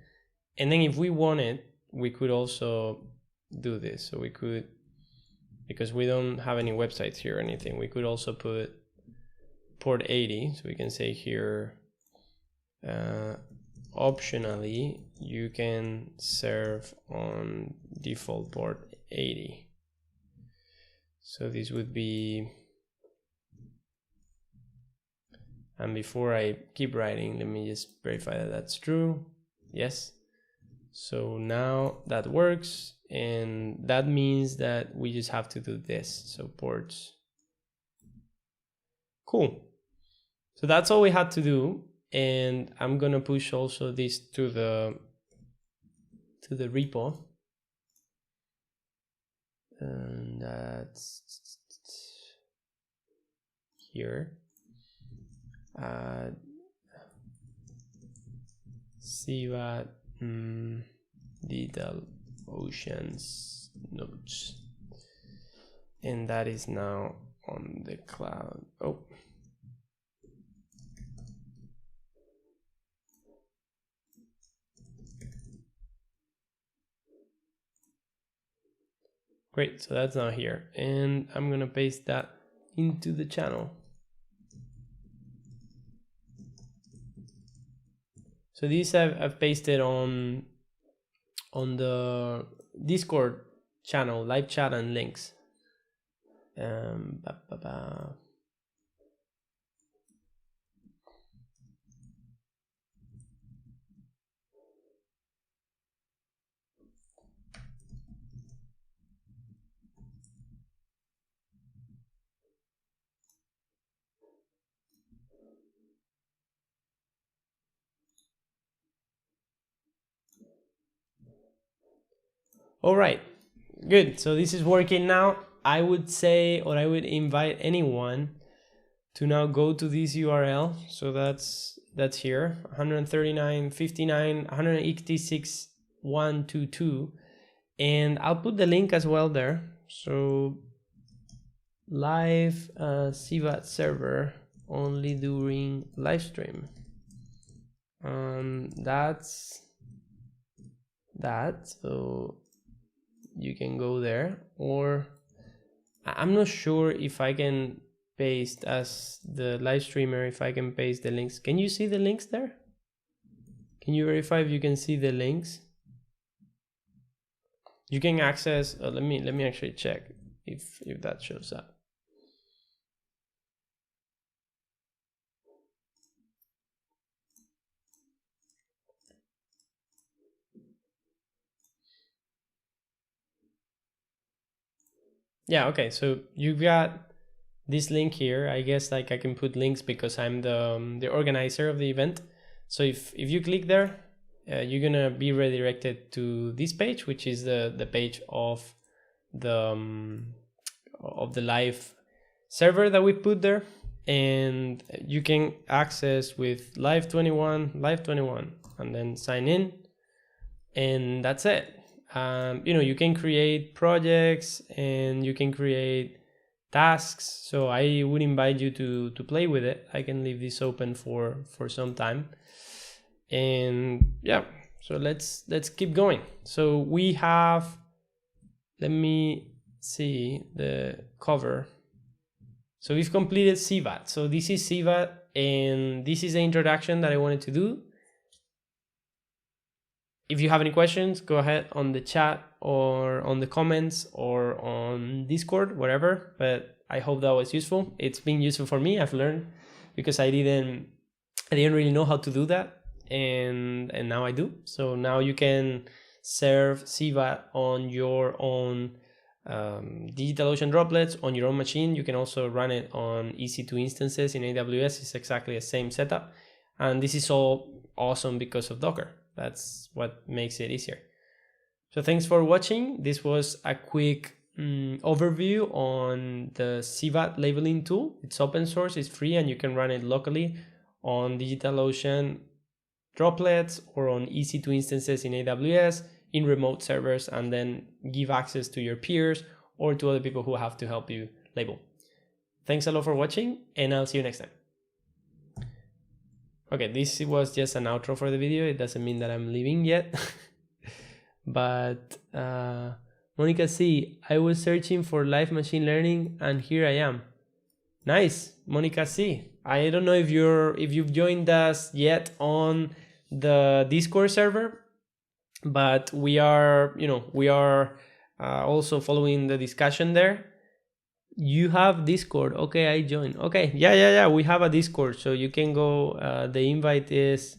And then if we wanted, we could also do this. So we could, because we don't have any websites here or anything, we could also put port 80. So we can say here, optionally, you can serve on default port 80. So this would be, and before I keep writing, let me just verify that that's true. Yes. So now that works, and that means that we just have to do this. So ports. Cool. So that's all we had to do. And I'm gonna push also this to the repo. And that's here. Sivat detail oceans nodes, and that is now on the cloud. Oh, great, so that's now here, and I'm gonna paste that into the channel. So these I've pasted on the Discord channel, live chat and links. All right, good. So this is working now. I would say, or I would invite anyone to now go to this URL. So that's here, 139.59, 186.122, And I'll put the link as well there. So live Sivat server only during live stream. That's that. So you can go there, or I'm not sure if I can paste as the live streamer, if I can paste the links. Can you see the links there? Can you verify if you can see the links? You can access, let me actually check if that shows up. Yeah, okay, so you've got this link here. I guess like I can put links because I'm the organizer of the event. So if you click there, you're gonna be redirected to this page, which is the page of the live server that we put there, and you can access with live 21, and then sign in, and that's it. You can create projects and you can create tasks. So I would invite you to play with it. I can leave this open for some time. And yeah, so let's keep going. So we have, let me see the cover. So we've completed Sivat. So this is Sivat, and this is the introduction that I wanted to do. If you have any questions, go ahead on the chat or on the comments or on Discord, whatever. But I hope that was useful. It's been useful for me. I've learned because I didn't really know how to do that, and now I do. So now you can serve Sivat on your own DigitalOcean droplets on your own machine. You can also run it on EC2 instances in AWS. It's exactly the same setup, and this is all awesome because of Docker. That's what makes it easier. So thanks for watching. This was a quick overview on the Sivat labeling tool. It's open source, it's free, and you can run it locally on DigitalOcean droplets or on EC2 instances in AWS, in remote servers, and then give access to your peers or to other people who have to help you label. Thanks a lot for watching, and I'll see you next time. Okay, this was just an outro for the video. It doesn't mean that I'm leaving yet. But Monica C, I was searching for live machine learning and here I am. Nice, Monica C. I don't know if you've joined us yet on the Discord server, but we are also following the discussion there. You have Discord. Okay, I joined. Okay, yeah. We have a Discord, so you can go. The invite is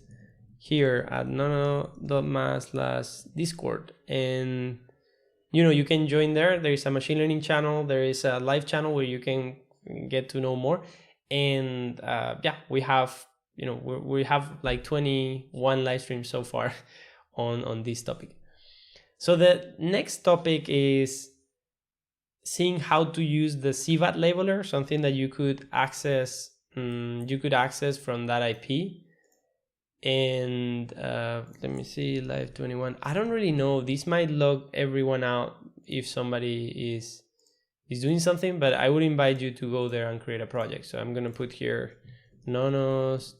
here at nono.ma/Discord, and you can join there. There is a machine learning channel. There is a live channel where you can get to know more. And we have we have like 21 live streams so far on this topic. So the next topic is seeing how to use the Sivat labeler, something that you could access from that IP. And let me see, live 21. I don't really know. This might log everyone out if somebody is doing something, but I would invite you to go there and create a project. So I'm gonna put here Nono's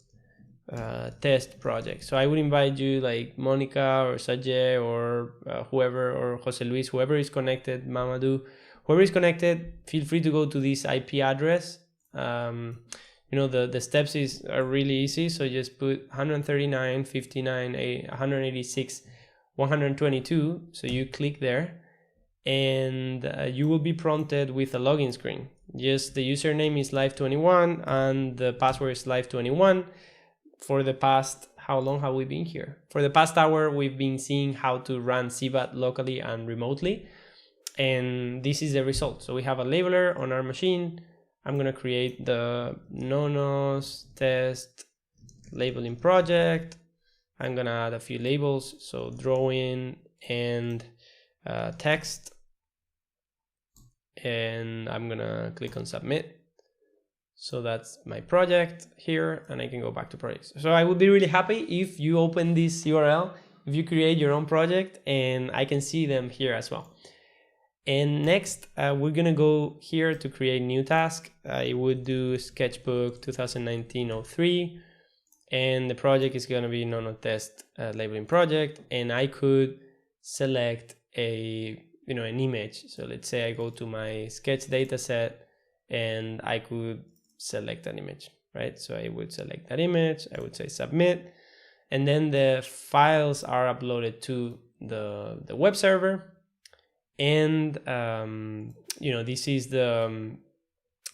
test project. So I would invite you, like Monica or Sajay or whoever, or Jose Luis, whoever is connected, Mamadou, whoever is connected, feel free to go to this IP address. The steps are really easy. So just put 139, 59, 186, 122. So you click there, and you will be prompted with a login screen. Just the username is live21 and the password is live21. For the past, how long have we been here? For the past hour, we've been seeing how to run Sivat locally and remotely. And this is the result. So we have a labeler on our machine. I'm going to create the Nonos test labeling project. I'm going to add a few labels. So drawing and text. And I'm going to click on submit. So that's my project here, and I can go back to projects. So I would be really happy if you open this URL if you create your own project, and I can see them here as well. And next, we're gonna go here to create new task. I would do Sketchbook 2019-03, and the project is gonna be non-test labeling project, and I could select an image. So let's say I go to my sketch dataset, and I could select an image, right? So I would select that image, I would say submit, and then the files are uploaded to the web server. And this is the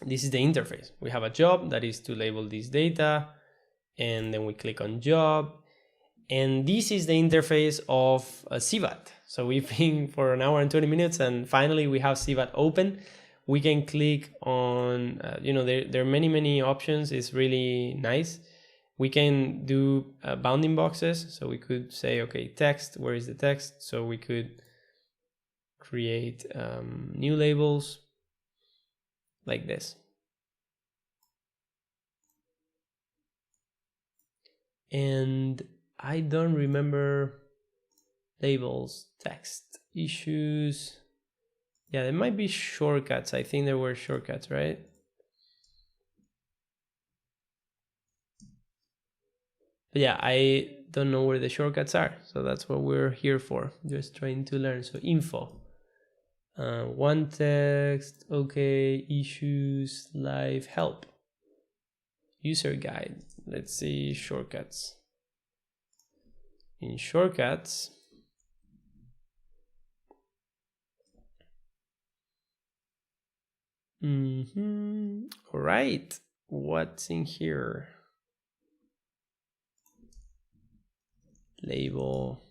interface. We have a job that is to label this data, and then we click on job, and this is the interface of Sivat. So we've been for an hour and 20 minutes, and finally we have Sivat open. We can click on there are many options. It's really nice. We can do bounding boxes, so we could say, okay, text, where is the text? So we could create new labels like this. And I don't remember labels, text, issues. Yeah, there might be shortcuts. I think there were shortcuts, right? But yeah, I don't know where the shortcuts are. So that's what we're here for, just trying to learn. So info. One text, okay, issues, live, help, user guide. Let's see shortcuts. In shortcuts, all right, what's in here? Label.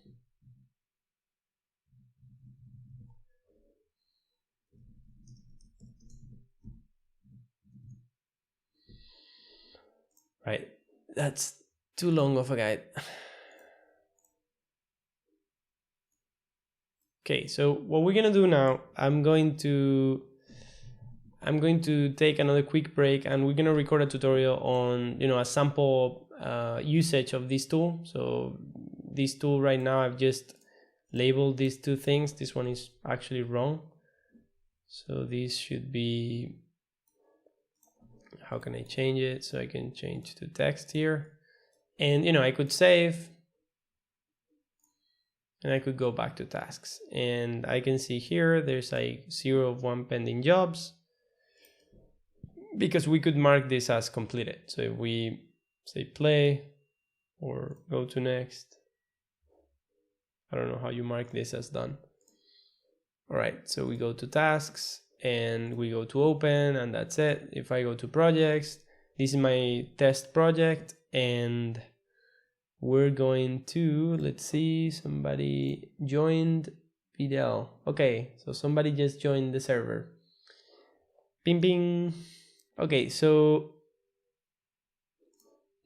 Right, that's too long of a guide. Okay, so what we're gonna do now, I'm going to take another quick break, and we're gonna record a tutorial on a sample usage of this tool. So this tool right now, I've just labeled these two things. This one is actually wrong. So this should be, how can I change it? So I can change to text here, and I could save, and I could go back to tasks, and I can see here there's a 0 of 1 pending jobs, because we could mark this as completed. So if we say play or go to next, I don't know how you mark this as done. All right, so we go to tasks and we go to open, and that's it. If I go to projects, this is my test project, and we're going to, let's see, somebody joined Fidel. Okay, so somebody just joined the server. Ping ping. Okay, so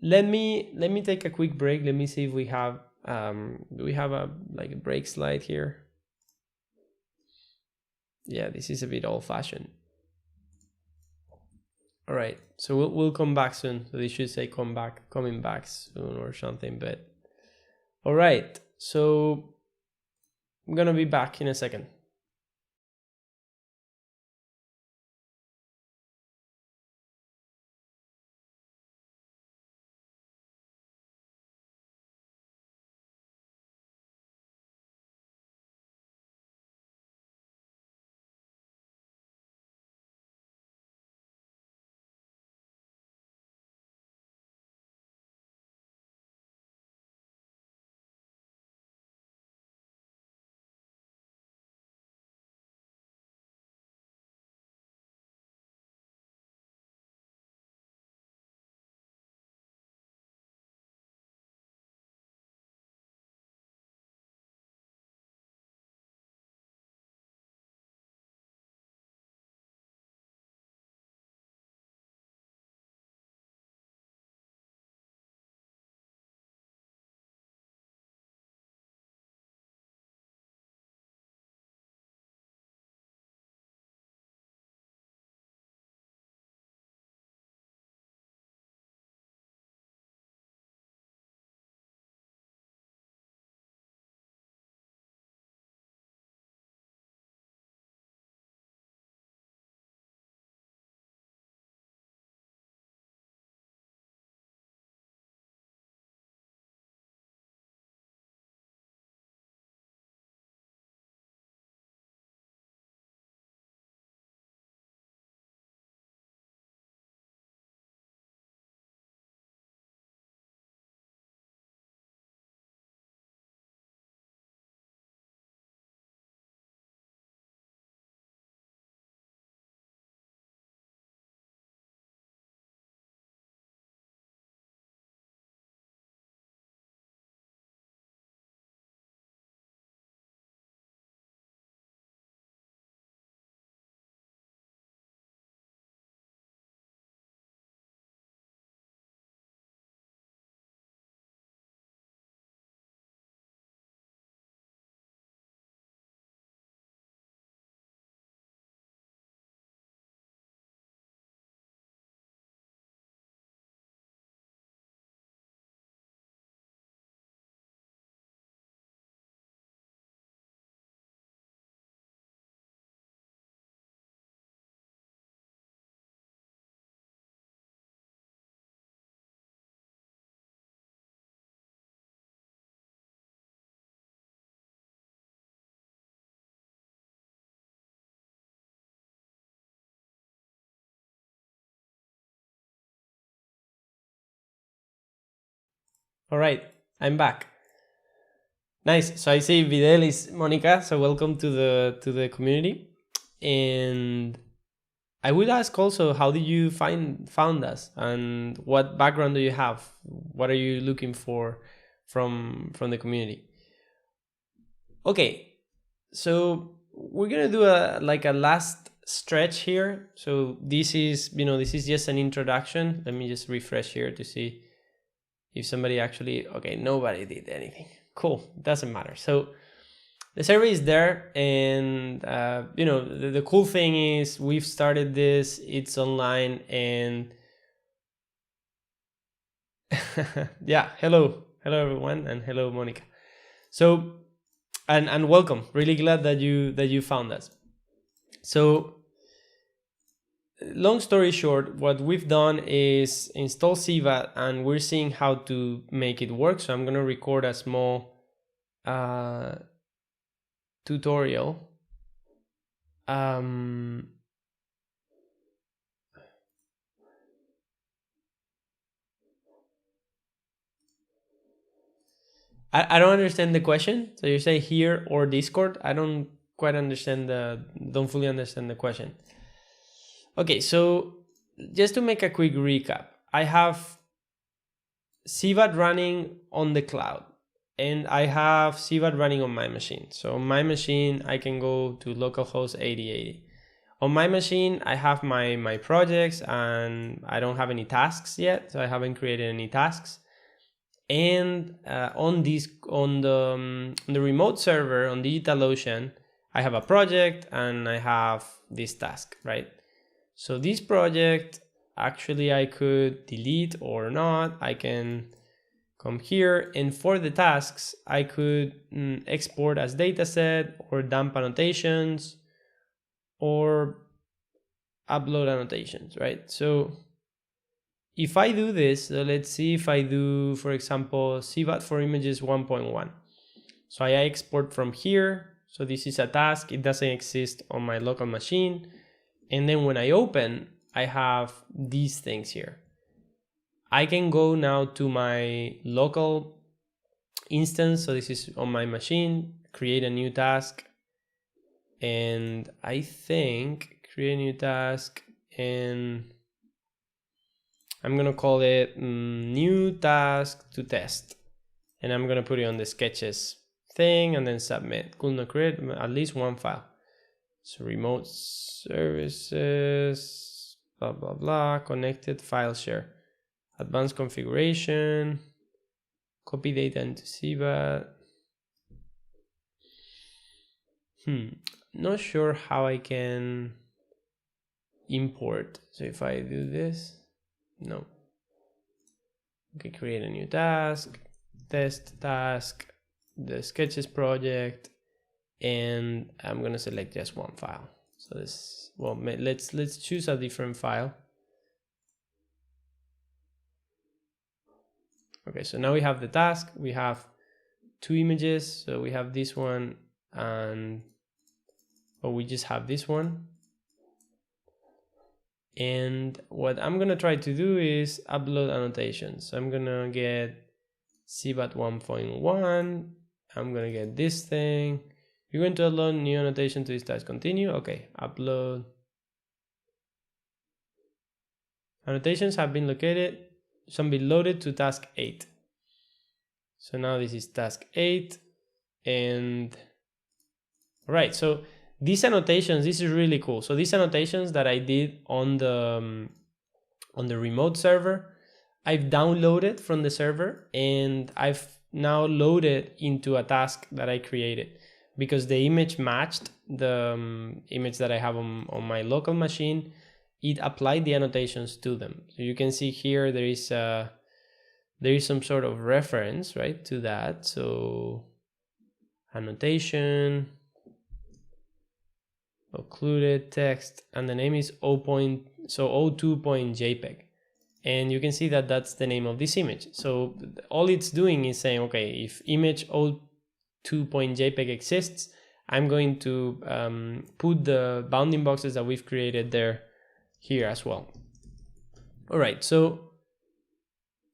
let me take a quick break. Let me see if we have do we have a break slide here? Yeah, this is a bit old-fashioned. All right, so we'll come back soon. So they should say coming back soon or something. But all right, so I'm gonna be back in a second. All right, I'm back. Nice. So I see Videl is Monica. So welcome to the community. And I would ask also, how did you found us, and what background do you have? What are you looking for from the community? Okay, so we're gonna do a last stretch here. So this is just an introduction. Let me just refresh here to see if somebody actually, okay, nobody did anything. Cool, doesn't matter. So the survey is there, and the cool thing is we've started this, it's online, and yeah, hello everyone, and hello Monica. So and welcome, really glad that you found us. So long story short, what we've done is install Sivat, and we're seeing how to make it work. So I'm going to record a small tutorial. I don't understand the question. So you say here or Discord? I don't quite understand don't fully understand the question. Okay, so just to make a quick recap, I have Sivat running on the cloud, and I have Sivat running on my machine. So on my machine, I can go to localhost 8080. On my machine, I have my projects, and I don't have any tasks yet, so I haven't created any tasks. And on the remote server on DigitalOcean, I have a project and I have this task, right? So this project, actually I could delete or not. I can come here, and for the tasks, I could export as dataset or dump annotations or upload annotations, right? So if I do this, so let's see if I do, for example, Sivat for images 1.1. So I export from here. So this is a task. It doesn't exist on my local machine. And then when I open, I have these things here. I can go now to my local instance. So this is on my machine, create a new task. And I think create a new task, and I'm going to call it new task to test. And I'm going to put it on the sketches thing and then submit. Could not create at least one file. So remote services, blah, blah, blah, connected file share, advanced configuration, copy data into Sivat. Not sure how I can import. So if I do this, no. Okay, create a new task, test task, the sketches project, and I'm gonna select just one file. So this, well, let's choose a different file. Okay, so now we have the task. We have two images. So we have this one, and we just have this one. And what I'm gonna try to do is upload annotations. So I'm gonna get Sivat 1.1. I'm gonna get this thing. You're going to upload new annotation to this task. Continue. Okay, upload. Annotations have been located. Some be loaded to task 8. So now this is task 8, and all right. So these annotations, this is really cool. So these annotations that I did on the remote server, I've downloaded from the server, and I've now loaded into a task that I created, because the image matched the image that I have on my local machine. It applied the annotations to them. So you can see here there is some sort of reference, right, to that. So annotation, occluded text, and the name is o2.jpg. And you can see that that's the name of this image. So all it's doing is saying, okay, if image o2.jpg exists, I'm going to put the bounding boxes that we've created there here as well. All right, so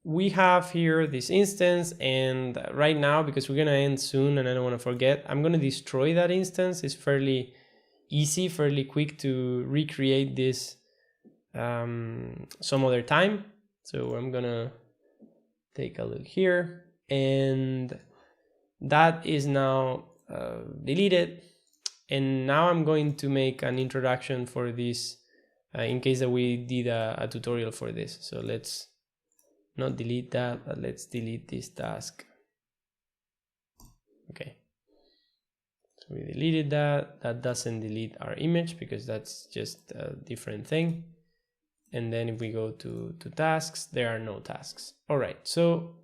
we have here this instance, and right now, because we're gonna end soon and I don't want to forget, I'm gonna destroy that instance. It's fairly easy, fairly quick to recreate this some other time. So I'm gonna take a look here, and that is now deleted. And now I'm going to make an introduction for this in case that we did a tutorial for this. So let's not delete that, but let's delete this task. Okay, so we deleted that. That doesn't delete our image because that's just a different thing. And then if we go to tasks, there are no tasks. All right, so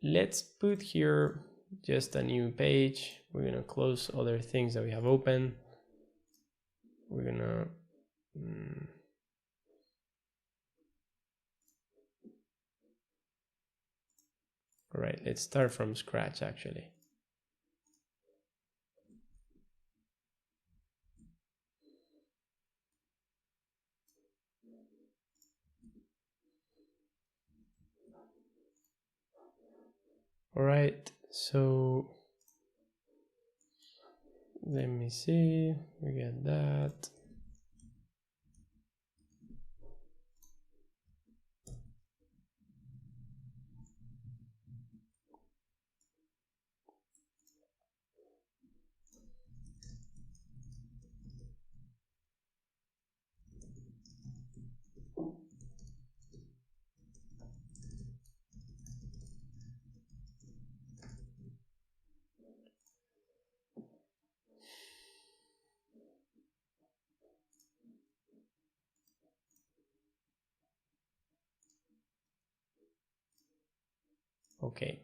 let's put here just a new page. We're gonna close other things that we have open. We're gonna all right, let's start from scratch actually. All right, so let me see, we get that. Okay.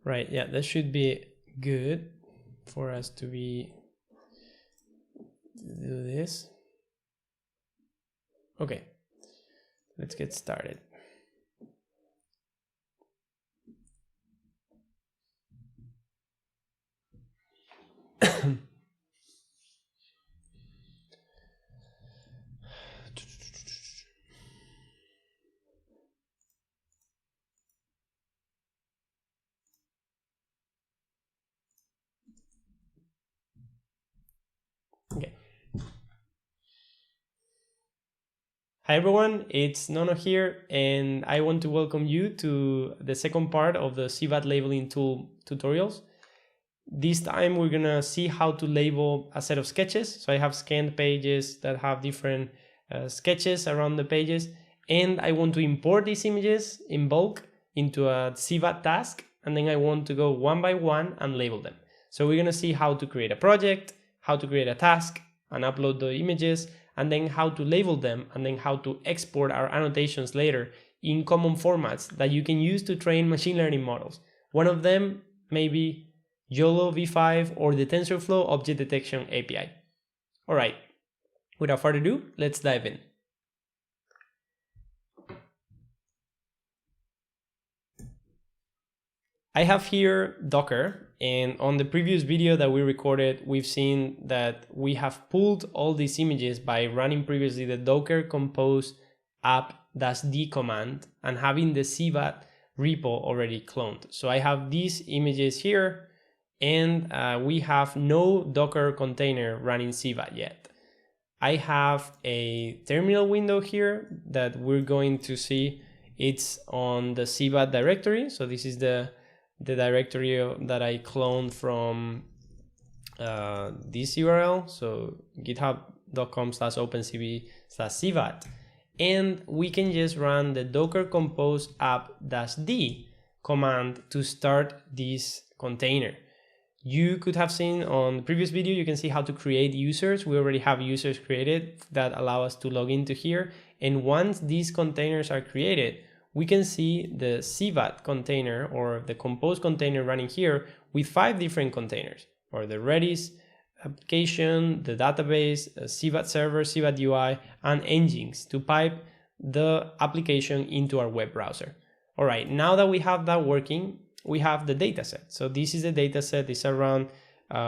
Right, yeah, that should be good for us to do this. Okay, let's get started. Okay. Hi everyone, it's Nono here, and I want to welcome you to the second part of the Sivat labeling tool tutorials. This time we're gonna see how to label a set of sketches. So I have scanned pages that have different sketches around the pages, and I want to import these images in bulk into a Sivat task, and then I want to go one by one and label them. So we're gonna see how to create a project, how to create a task and upload the images, and then how to label them, and then how to export our annotations later in common formats that you can use to train machine learning models. One of them may be YOLO v5 or the TensorFlow Object Detection API. All right, without further ado, let's dive in. I have here Docker, and on the previous video that we recorded, we've seen that we have pulled all these images by running previously the docker compose app-d command and having the Sivat repo already cloned. So I have these images here, and we have no Docker container running Sivat yet. I have a terminal window here that we're going to see. It's on the Sivat directory. So this is the directory that I cloned from this URL. So github.com/opencv/Sivat. And we can just run the docker compose app-d command to start this container. You could have seen on the previous video, you can see how to create users. We already have users created that allow us to log into here. And once these containers are created, we can see the Sivat container or the compose container running here with 5 different containers, or the Redis application, the database, Sivat server, Sivat UI, and engines to pipe the application into our web browser. All right, now that we have that working, we have the dataset. So this is the dataset. It's around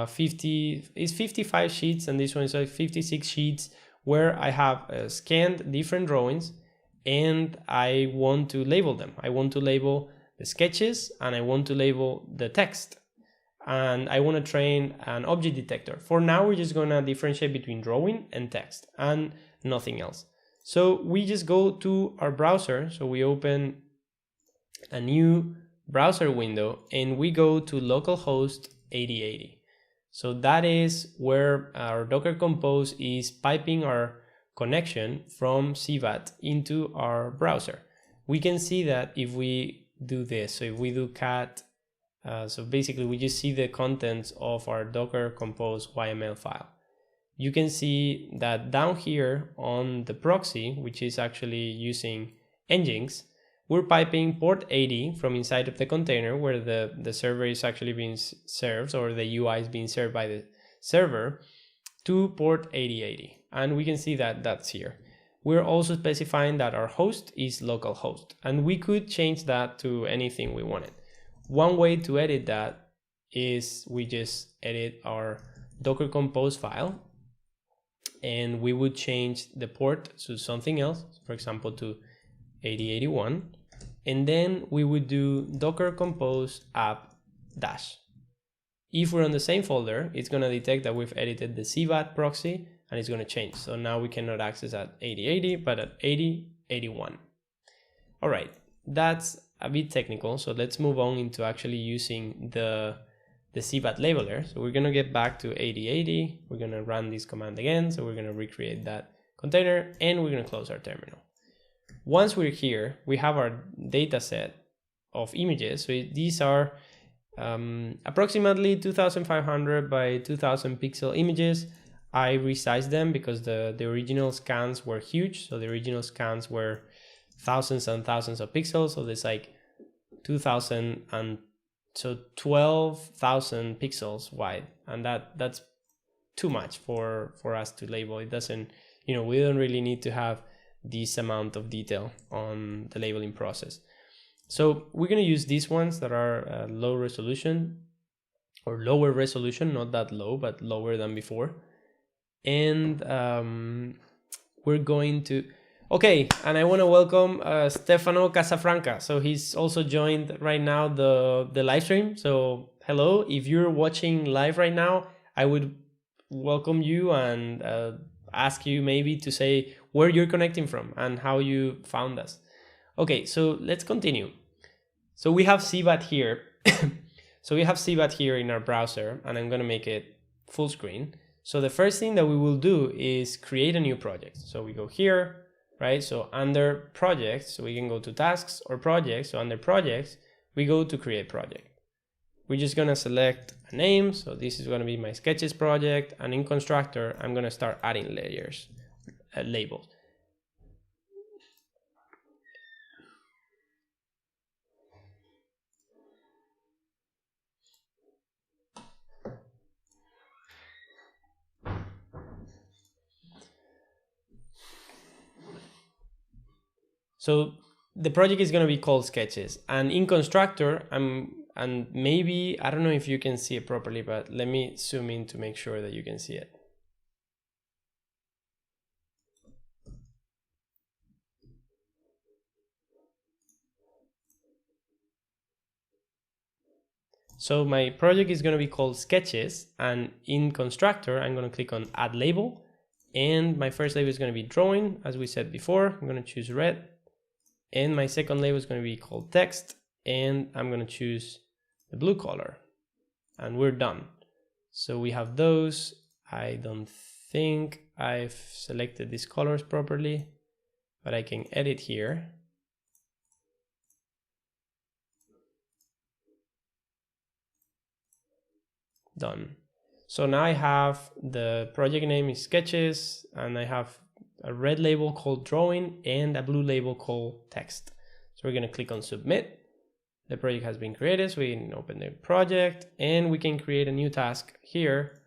55 sheets, and this one is like 56 sheets, where I have scanned different drawings, and I want to label them. I want to label the sketches, and I want to label the text, and I want to train an object detector. For now, we're just gonna differentiate between drawing and text and nothing else. So we just go to our browser. So we open a new browser window, and we go to localhost 8080. So that is where our Docker Compose is piping our connection from Sivat into our browser. We can see that if we do this, so if we do cat, so basically we just see the contents of our Docker Compose YML file. You can see that down here on the proxy, which is actually using Nginx, we're piping port 80 from inside of the container where the server is actually being served, or the UI is being served by the server, to port 8080. And we can see that that's here. We're also specifying that our host is localhost, and we could change that to anything we wanted. One way to edit that is we just edit our Docker Compose file, and we would change the port to something else, for example to 8081, and then we would do Docker Compose app dash. If we're on the same folder, it's going to detect that we've edited the Sivat proxy, and it's going to change. So now we cannot access at 8080, but at 8081. All right, that's a bit technical. So let's move on into actually using the Sivat labeler. So we're going to get back to 8080. We're going to run this command again. So we're going to recreate that container, and we're going to close our terminal. Once we're here, we have our data set of images. So these are approximately 2500 by 2000 pixel images. I resized them because the original scans were huge. So the original scans were thousands and thousands of pixels. So there's like 2000 and so 12,000 pixels wide, and that's too much for us to label. It doesn't, we don't really need to have this amount of detail on the labeling process. So we're going to use these ones that are low resolution, or lower resolution, not that low, but lower than before. And we're going to, okay, and I want to welcome Stefano Casafranca. So he's also joined right now the live stream. So hello, if you're watching live right now, I would welcome you and ask you maybe to say where you're connecting from and how you found us. Okay, so let's continue. So we have Sivat here. So we have Sivat here in our browser, and I'm going to make it full screen. So the first thing that we will do is create a new project. So we go here, right? So under projects, so we can go to tasks or projects. So under projects, we go to create project. We're just going to select a name. So this is going to be my sketches project. And in constructor, I'm going to start adding layers, labels. So the project is going to be called sketches, and in constructor, and maybe, I don't know if you can see it properly, but let me zoom in to make sure that you can see it. So my project is going to be called sketches, and in constructor, I'm going to click on add label, and my first label is going to be drawing, as we said before. I'm going to choose red, and my second label is going to be called text, and I'm going to choose the blue color, and we're done. So we have those. I don't think I've selected these colors properly, but I can edit here. Done. So now I have the project name is sketches, and I have a red label called drawing and a blue label called text. So we're going to click on submit. The project has been created, so we can open the project, and we can create a new task here,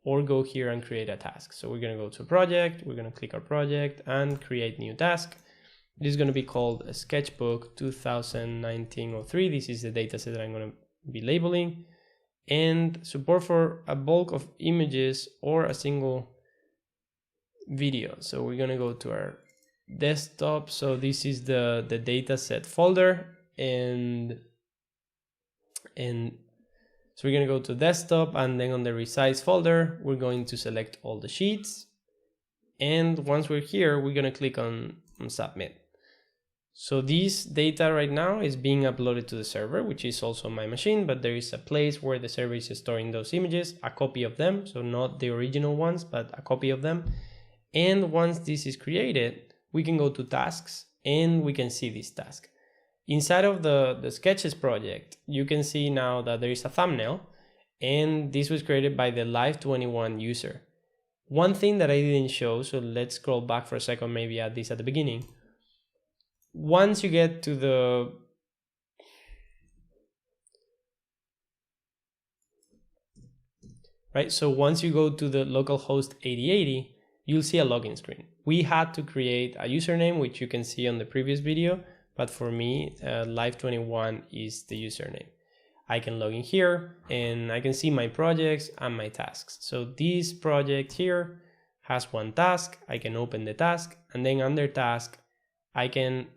or go here and create a task. So we're going to go to project, we're going to click our project and create new task. It is going to be called a Sketchbook 2019-03. This is the dataset that I'm going to be labeling, and support for a bulk of images or a single video. So we're going to go to our desktop. So this is the dataset folder, and so we're going to go to desktop, and then on the resize folder, we're going to select all the sheets. And once we're here, we're going to click on submit. So this data right now is being uploaded to the server, which is also my machine, but there is a place where the server is storing those images, a copy of them. So not the original ones, but a copy of them. And once this is created, we can go to tasks and we can see this task. Inside of the Sketches project, you can see now that there is a thumbnail, and this was created by the Live21 user. One thing that I didn't show, so let's scroll back for a second, maybe add this at the beginning. Once you get to the right, so once you go to the localhost 8080, you'll see a login screen. We had to create a username, which you can see on the previous video, but for me, Live21 is the username. I can log in here and I can see my projects and my tasks. So this project here has one task. I can open the task, and then under task, I can,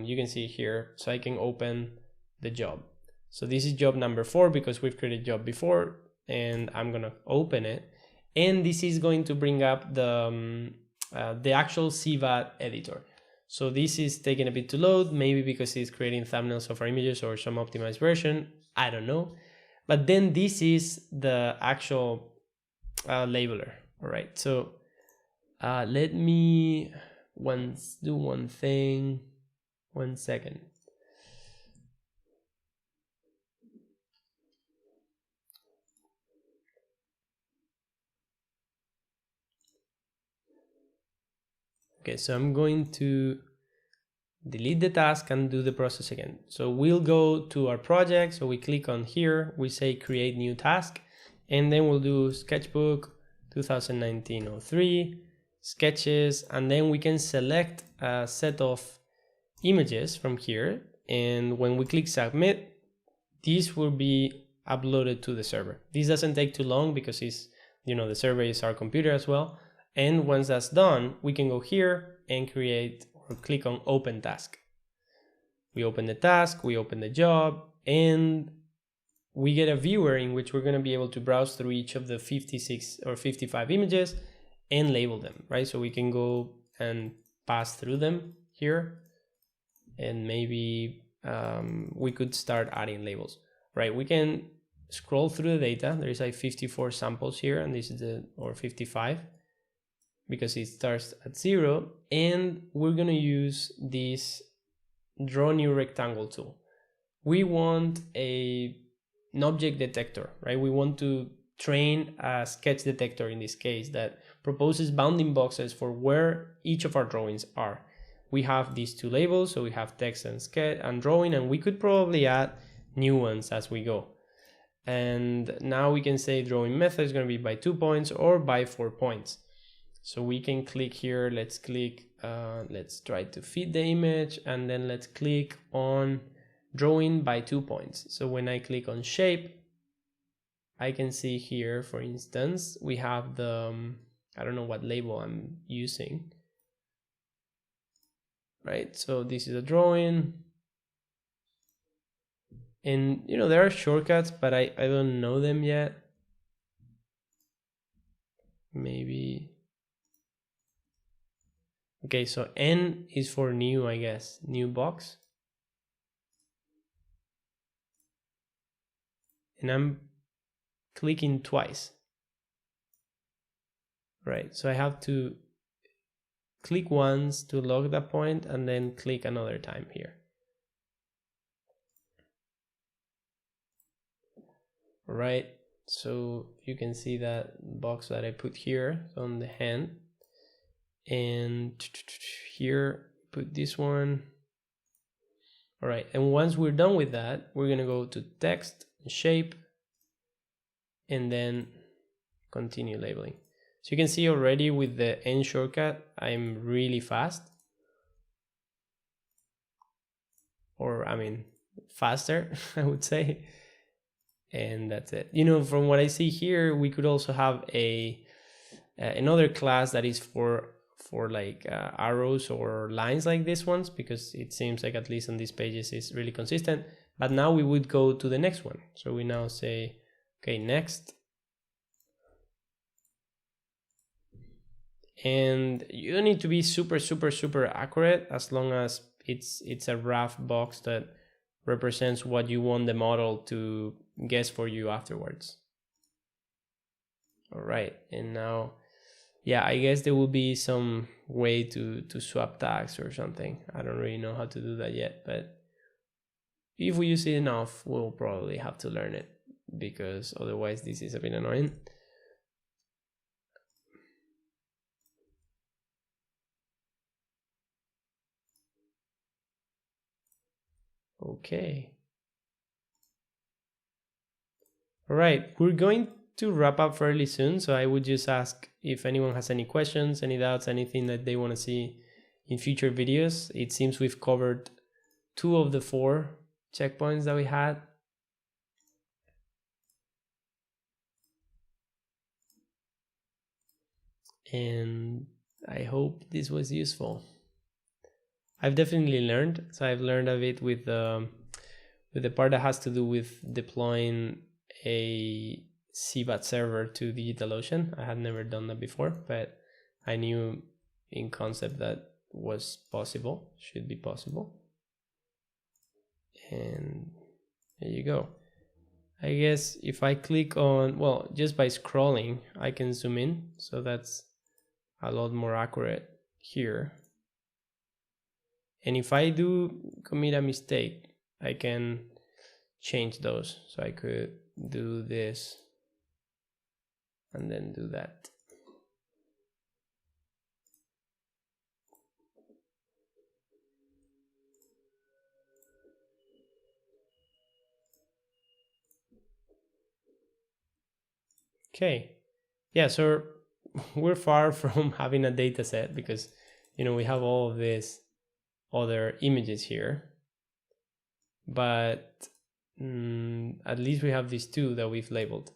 you can see here, so I can open the job. So this is job number 4 because we've created job before, and I'm gonna open it. And this is going to bring up the actual Sivat editor. So this is taking a bit to load, maybe because it's creating thumbnails of our images or some optimized version, I don't know. But then this is the actual labeler, all right? So let me do one thing, 1 second. Okay, so I'm going to delete the task and do the process again. So we'll go to our project. So we click on here, we say create new task, and then we'll do Sketchbook 2019-03, sketches, and then we can select a set of images from here. And when we click submit, this will be uploaded to the server. This doesn't take too long because it's, you know, the server is our computer as well. And once that's done, we can go here and create or click on open task. We open the task, we open the job, and we get a viewer in which we're going to be able to browse through each of the 56 or 55 images and label them, right? So we can go and pass through them here, and maybe we could start adding labels, right? We can scroll through the data. There's like 54 samples here, and this is or 55, because it starts at 0, and we're gonna use this draw new rectangle tool. We want an object detector, right? We want to train a sketch detector in this case that proposes bounding boxes for where each of our drawings are. We have these two labels, so we have text and sketch and drawing, and we could probably add new ones as we go. And now we can say drawing method is gonna be by 2 points or by 4 points. So we can click here, let's click, let's try to fit the image, and then let's click on drawing by 2 points. So when I click on shape, I can see here, for instance, we have the, I don't know what label I'm using, right? So this is a drawing, and you know, there are shortcuts, but I don't know them yet. Maybe. Okay, so N is for new, I guess, new box. And I'm clicking twice. Right, so I have to click once to lock that point and then click another time here. All right, so you can see that box that I put here on the hand. And here, put this one. All right, and once we're done with that, we're gonna go to text, shape, and then continue labeling. So you can see already with the N shortcut, I'm really fast. or I mean faster, I would say. And that's it. You know, from what I see here, we could also have another class that is for like arrows or lines like this ones, because it seems like at least on these pages is really consistent. But now we would go to the next one. So we now say, okay, next. And you don't need to be super accurate, as long as it's a rough box that represents what you want the model to guess for you afterwards. All right, and now, yeah, I guess there will be some way to swap tags or something. I don't really know how to do that yet, but if we use it enough, we'll probably have to learn it, because otherwise this is a bit annoying. Okay. All right, we're going to wrap up fairly soon, so I would just ask if anyone has any questions, any doubts, anything that they want to see in future videos. It seems we've covered 2 of the 4 checkpoints that we had. And I hope this was useful. I've definitely learned. So I've learned a bit with the part that has to do with deploying a Sivat server to DigitalOcean. I had never done that before, but I knew in concept that was possible, should be possible. And there you go. I guess if I click on, well, just by scrolling, I can zoom in. So that's a lot more accurate here. And if I do commit a mistake, I can change those. So I could do this and then do that. Okay. Yeah, so we're far from having a data set, because, you know, we have all of these other images here, but at least we have these 2 that we've labeled.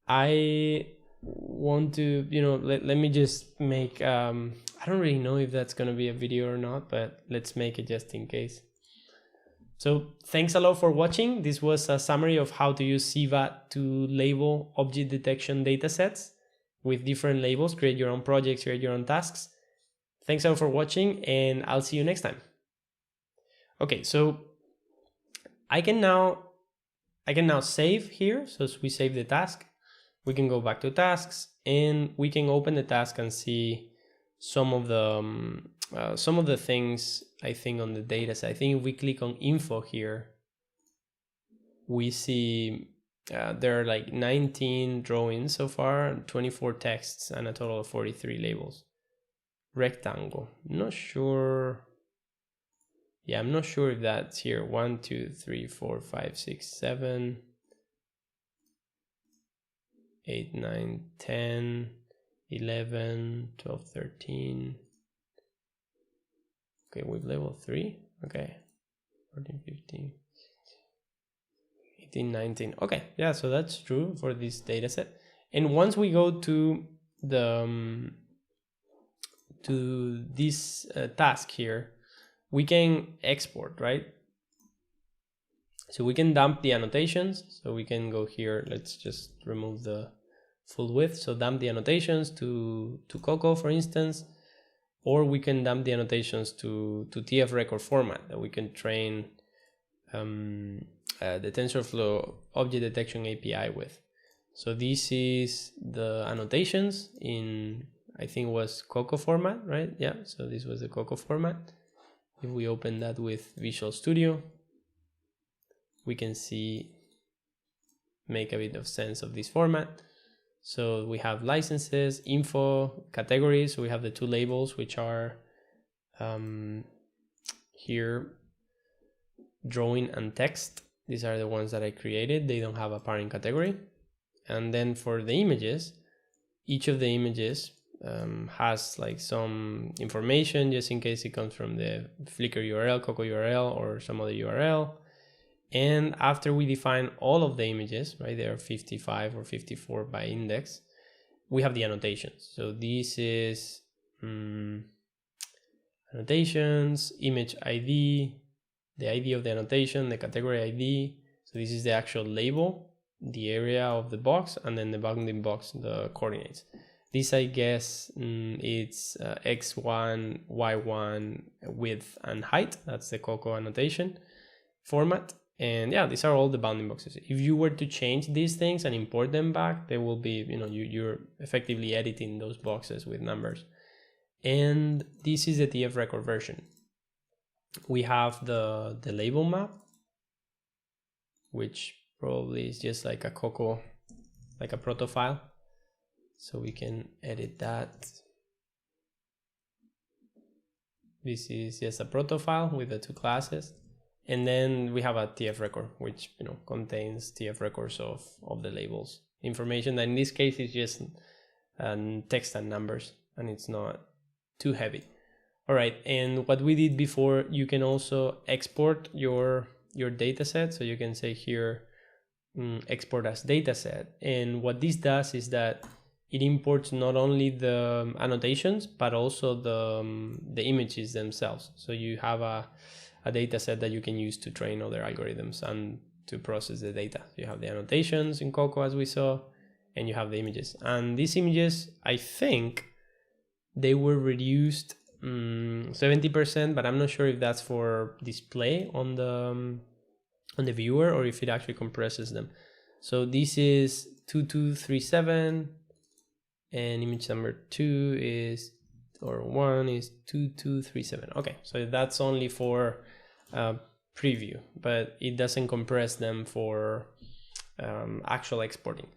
I want to, you know, let me just make, I don't really know if that's going to be a video or not, but let's make it just in case. So thanks a lot for watching. This was a summary of how to use Sivat to label object detection datasets with different labels, create your own projects, create your own tasks. Thanks a lot for watching, and I'll see you next time. Okay, so I can now save here. So we save the task. We can go back to tasks, and we can open the task and see some of the things, I think, on the data set. I think if we click on info here, we see there are like 19 drawings so far, 24 texts, and a total of 43 labels. Rectangle, not sure. Yeah, I'm not sure if that's here. 1, 2, 3, 4, 5, 6, 7, 8, 9, 10, 11, 12, 13. Okay, we've labeled 3. Okay, 14, 15, 18, 19. Okay, yeah, so that's true for this data set. And once we go to the to this task here, we can export, right? So we can dump the annotations. So we can go here. Let's just remove the full width. So dump the annotations to Coco, for instance, or we can dump the annotations to TF record format that we can train the TensorFlow object detection API with. So this is the annotations in, I think it was Coco format, right? Yeah, so this was the Coco format. If we open that with Visual Studio, we can see, make a bit of sense of this format. So we have licenses, info, categories. So we have the 2 labels, which are here, drawing and text. These are the ones that I created. They don't have a parent category. And then for the images, each of the images has like some information just in case it comes from the Flickr URL, Coco URL, or some other URL. And after we define all of the images, right, there are 55 or 54 by index, we have the annotations. So this is annotations, image ID, the ID of the annotation, the category ID. So this is the actual label, the area of the box, and then the bounding box, the coordinates. This, I guess, it's x1, y1, width, and height. That's the Coco annotation format. And yeah, these are all the bounding boxes. If you were to change these things and import them back, they will be, you're effectively editing those boxes with numbers. And this is the TF record version. We have the label map, which probably is just like a Coco, like a proto file. So we can edit that. This is just a proto file with the two classes. And then we have a TF record, which contains TF records of the labels information. That in this case is just text and numbers, and it's not too heavy. All right, and what we did before, you can also export your data set. So you can say here, export as dataset. And what this does is that it imports not only the annotations, but also the images themselves. So you have a data set that you can use to train other algorithms and to process the data. You have the annotations in Coco, as we saw, and you have the images. And these images, I think they were reduced 70%, but I'm not sure if that's for display on the viewer or if it actually compresses them. So this is 2237, and image number 2 is, or 1 is 2237. Okay, so that's only for preview, but it doesn't compress them for actual exporting.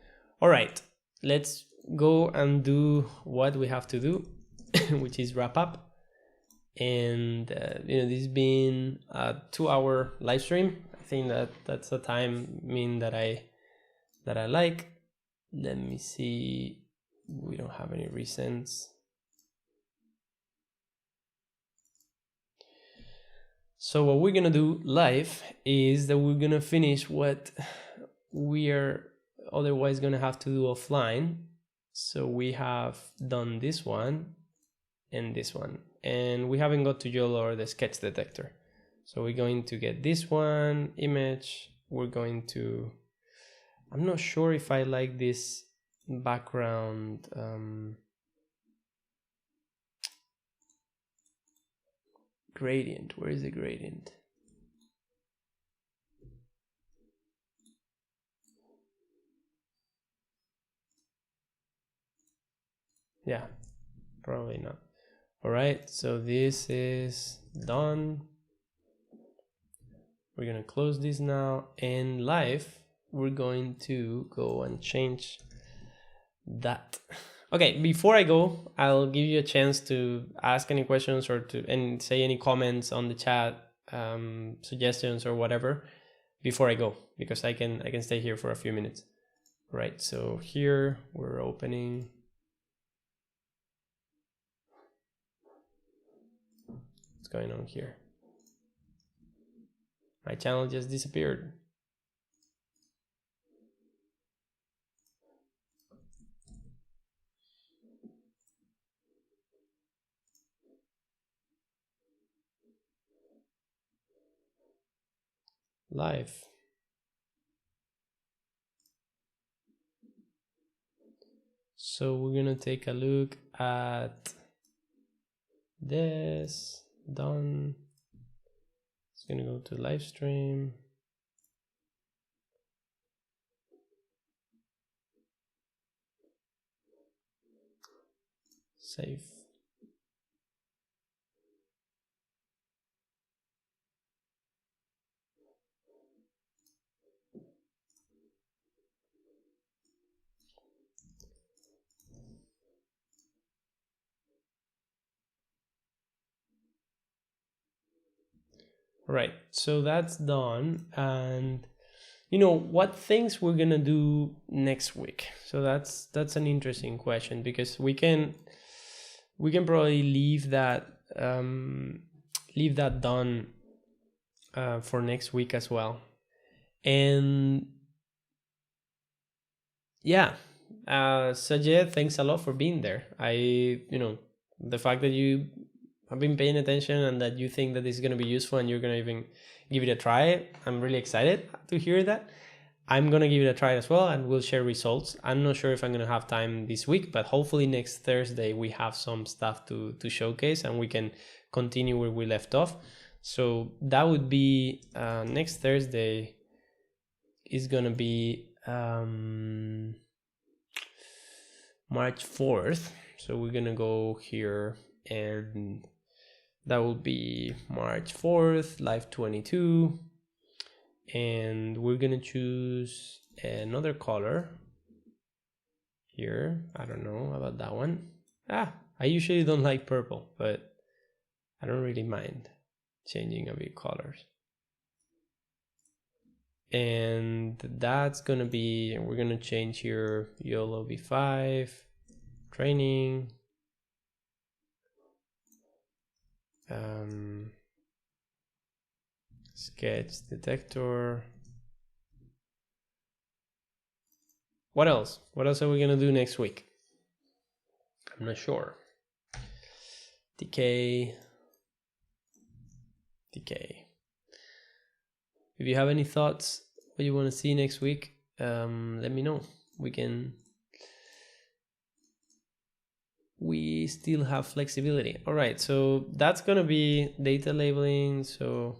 All right, let's go and do what we have to do, which is wrap up. And this has been a 2-hour live stream. I think that's a time that I like. Let me see. We don't have any recents. So what we're gonna do live is that we're gonna finish what we are otherwise gonna have to do offline. So we have done this one and this one, and we haven't got to YOLO or the sketch detector. So we're going to get this one image. We're going to, I'm not sure if I like this background gradient. Where is the gradient? Yeah, probably not. All right, so this is done. We're gonna close this now, and live we're going to go and change that. Okay, before I go, I'll give you a chance to ask any questions or and say any comments on the chat, suggestions or whatever before I go, because I can stay here for a few minutes. Right, so here we're opening. What's going on here? My channel just disappeared. Live. So we're gonna take a look at this. Done. It's gonna go to live stream. Save. Right, so that's done. And what things we're gonna do next week? So that's an interesting question, because we can we can probably leave that done for next week as well. And yeah, Sajid, thanks a lot for being there. The fact that you have been paying attention and that you think that this is going to be useful and you're going to even give it a try, I'm really excited to hear that. I'm going to give it a try as well, and we'll share results. I'm not sure if I'm going to have time this week, but hopefully next Thursday we have some stuff to showcase and we can continue where we left off. So that would be next Thursday is going to be March 4th. So we're going to go here, and that will be March 4th, live 22. And we're gonna choose another color here. I don't know about that one. I usually don't like purple, but I don't really mind changing a bit colors. And that's gonna be, we're gonna change here YOLO V5 training, sketch detector. What else? What else are we gonna do next week? I'm not sure. Decay. If you have any thoughts, what you want to see next week, let me know. We still have flexibility. All right, so that's gonna be data labeling. So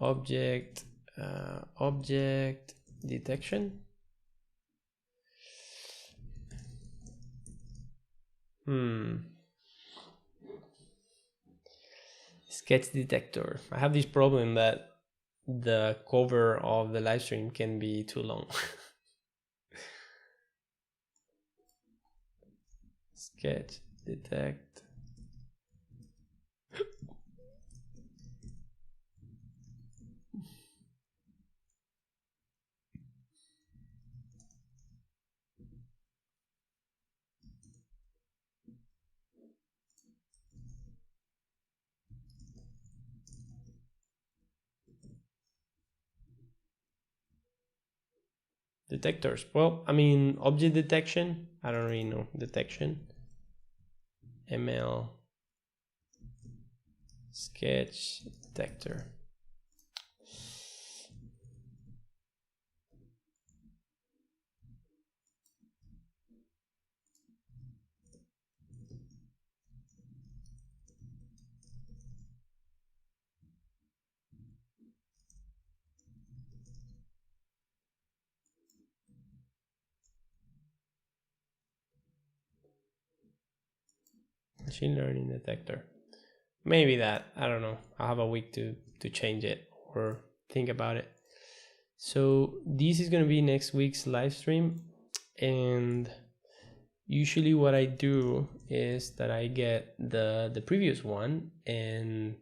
object detection. Sketch detector. I have this problem that the cover of the live stream can be too long. Sketch detect. Detectors. Well, I mean, object detection. I don't really know. Detection. ML. Sketch detector. Machine learning detector. Maybe that. I don't know. I'll have a week to change it or think about it. So this is going to be next week's live stream. And usually what I do is that I get the previous one and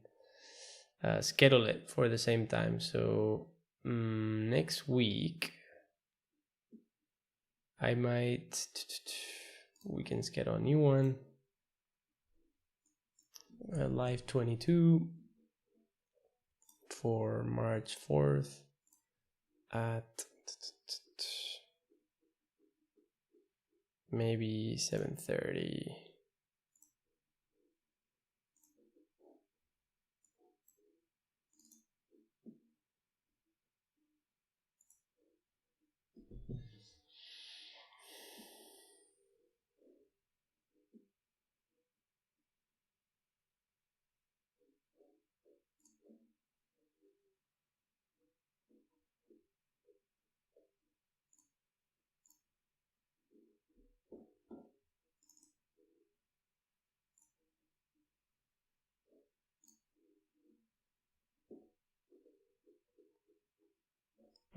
schedule it for the same time. So next week I might, we can schedule a new one. Live 22 for March 4th at maybe 7:30.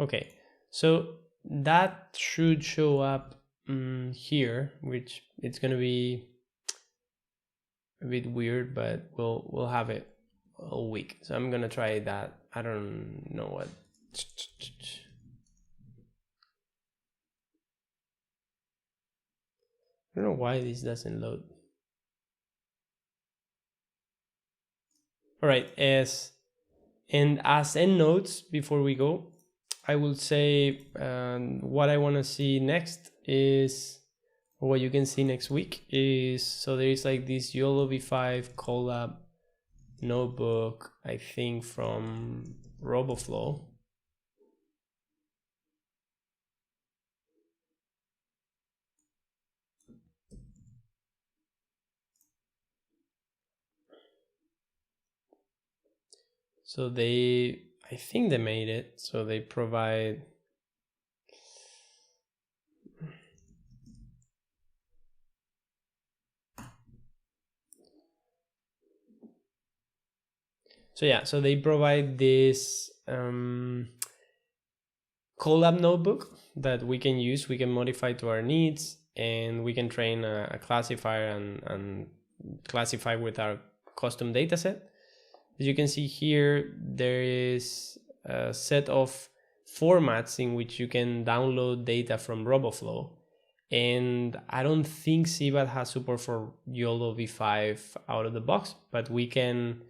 Okay, so that should show up here, which it's gonna be a bit weird, but we'll have it all week. So I'm gonna try that. I don't know what. I don't know why this doesn't load. All right, as endnotes before we go, I will say what I want to see next is, or what you can see next week is, so there is like this YOLO v5 collab notebook, I think from RoboFlow. So I think they made it. So they provide, so yeah, so they provide this collab notebook that we can use, we can modify to our needs, and we can train a classifier and classify with our custom dataset. As you can see here, there is a set of formats in which you can download data from RoboFlow. And I don't think Sivat has support for YOLO v5 out of the box, but we can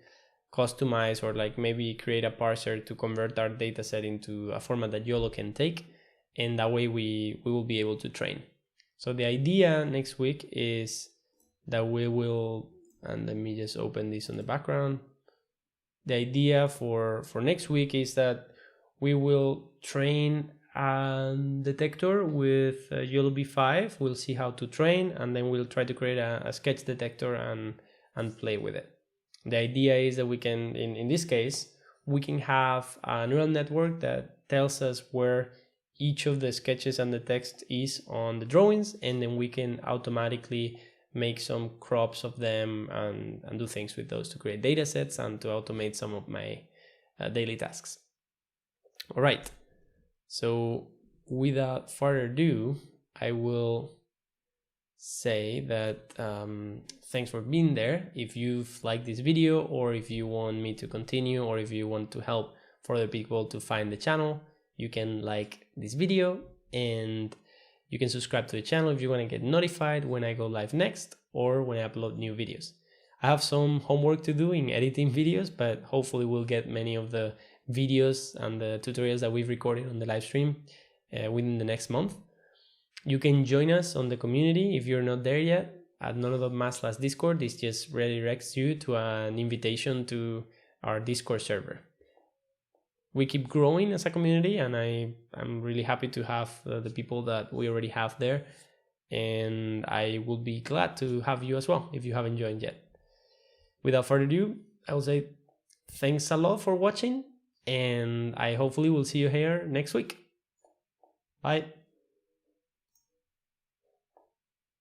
customize or like maybe create a parser to convert our dataset into a format that YOLO can take. And that way we will be able to train. So the idea next week is that we will, and let me just open this on the background. The idea for next week is that we will train a detector with YOLO v5. We'll see how to train, and then we'll try to create a sketch detector and play with it. The idea is that we can, in this case, we can have a neural network that tells us where each of the sketches and the text is on the drawings, and then we can automatically make some crops of them and do things with those to create data sets and to automate some of my daily tasks. All right, so without further ado, I will say that thanks for being there. If you've liked this video, or if you want me to continue, or if you want to help further people to find the channel, you can like this video and you can subscribe to the channel if you want to get notified when I go live next or when I upload new videos. I have some homework to do in editing videos, but hopefully we'll get many of the videos and the tutorials that we've recorded on the live stream within the next month. You can join us on the community if you're not there yet at none.math/Discord. This just redirects you to an invitation to our Discord server. We keep growing as a community, and I'm really happy to have the people that we already have there, and I would be glad to have you as well if you haven't joined yet. Without further ado, I will say thanks a lot for watching, and I hopefully will see you here next week. Bye.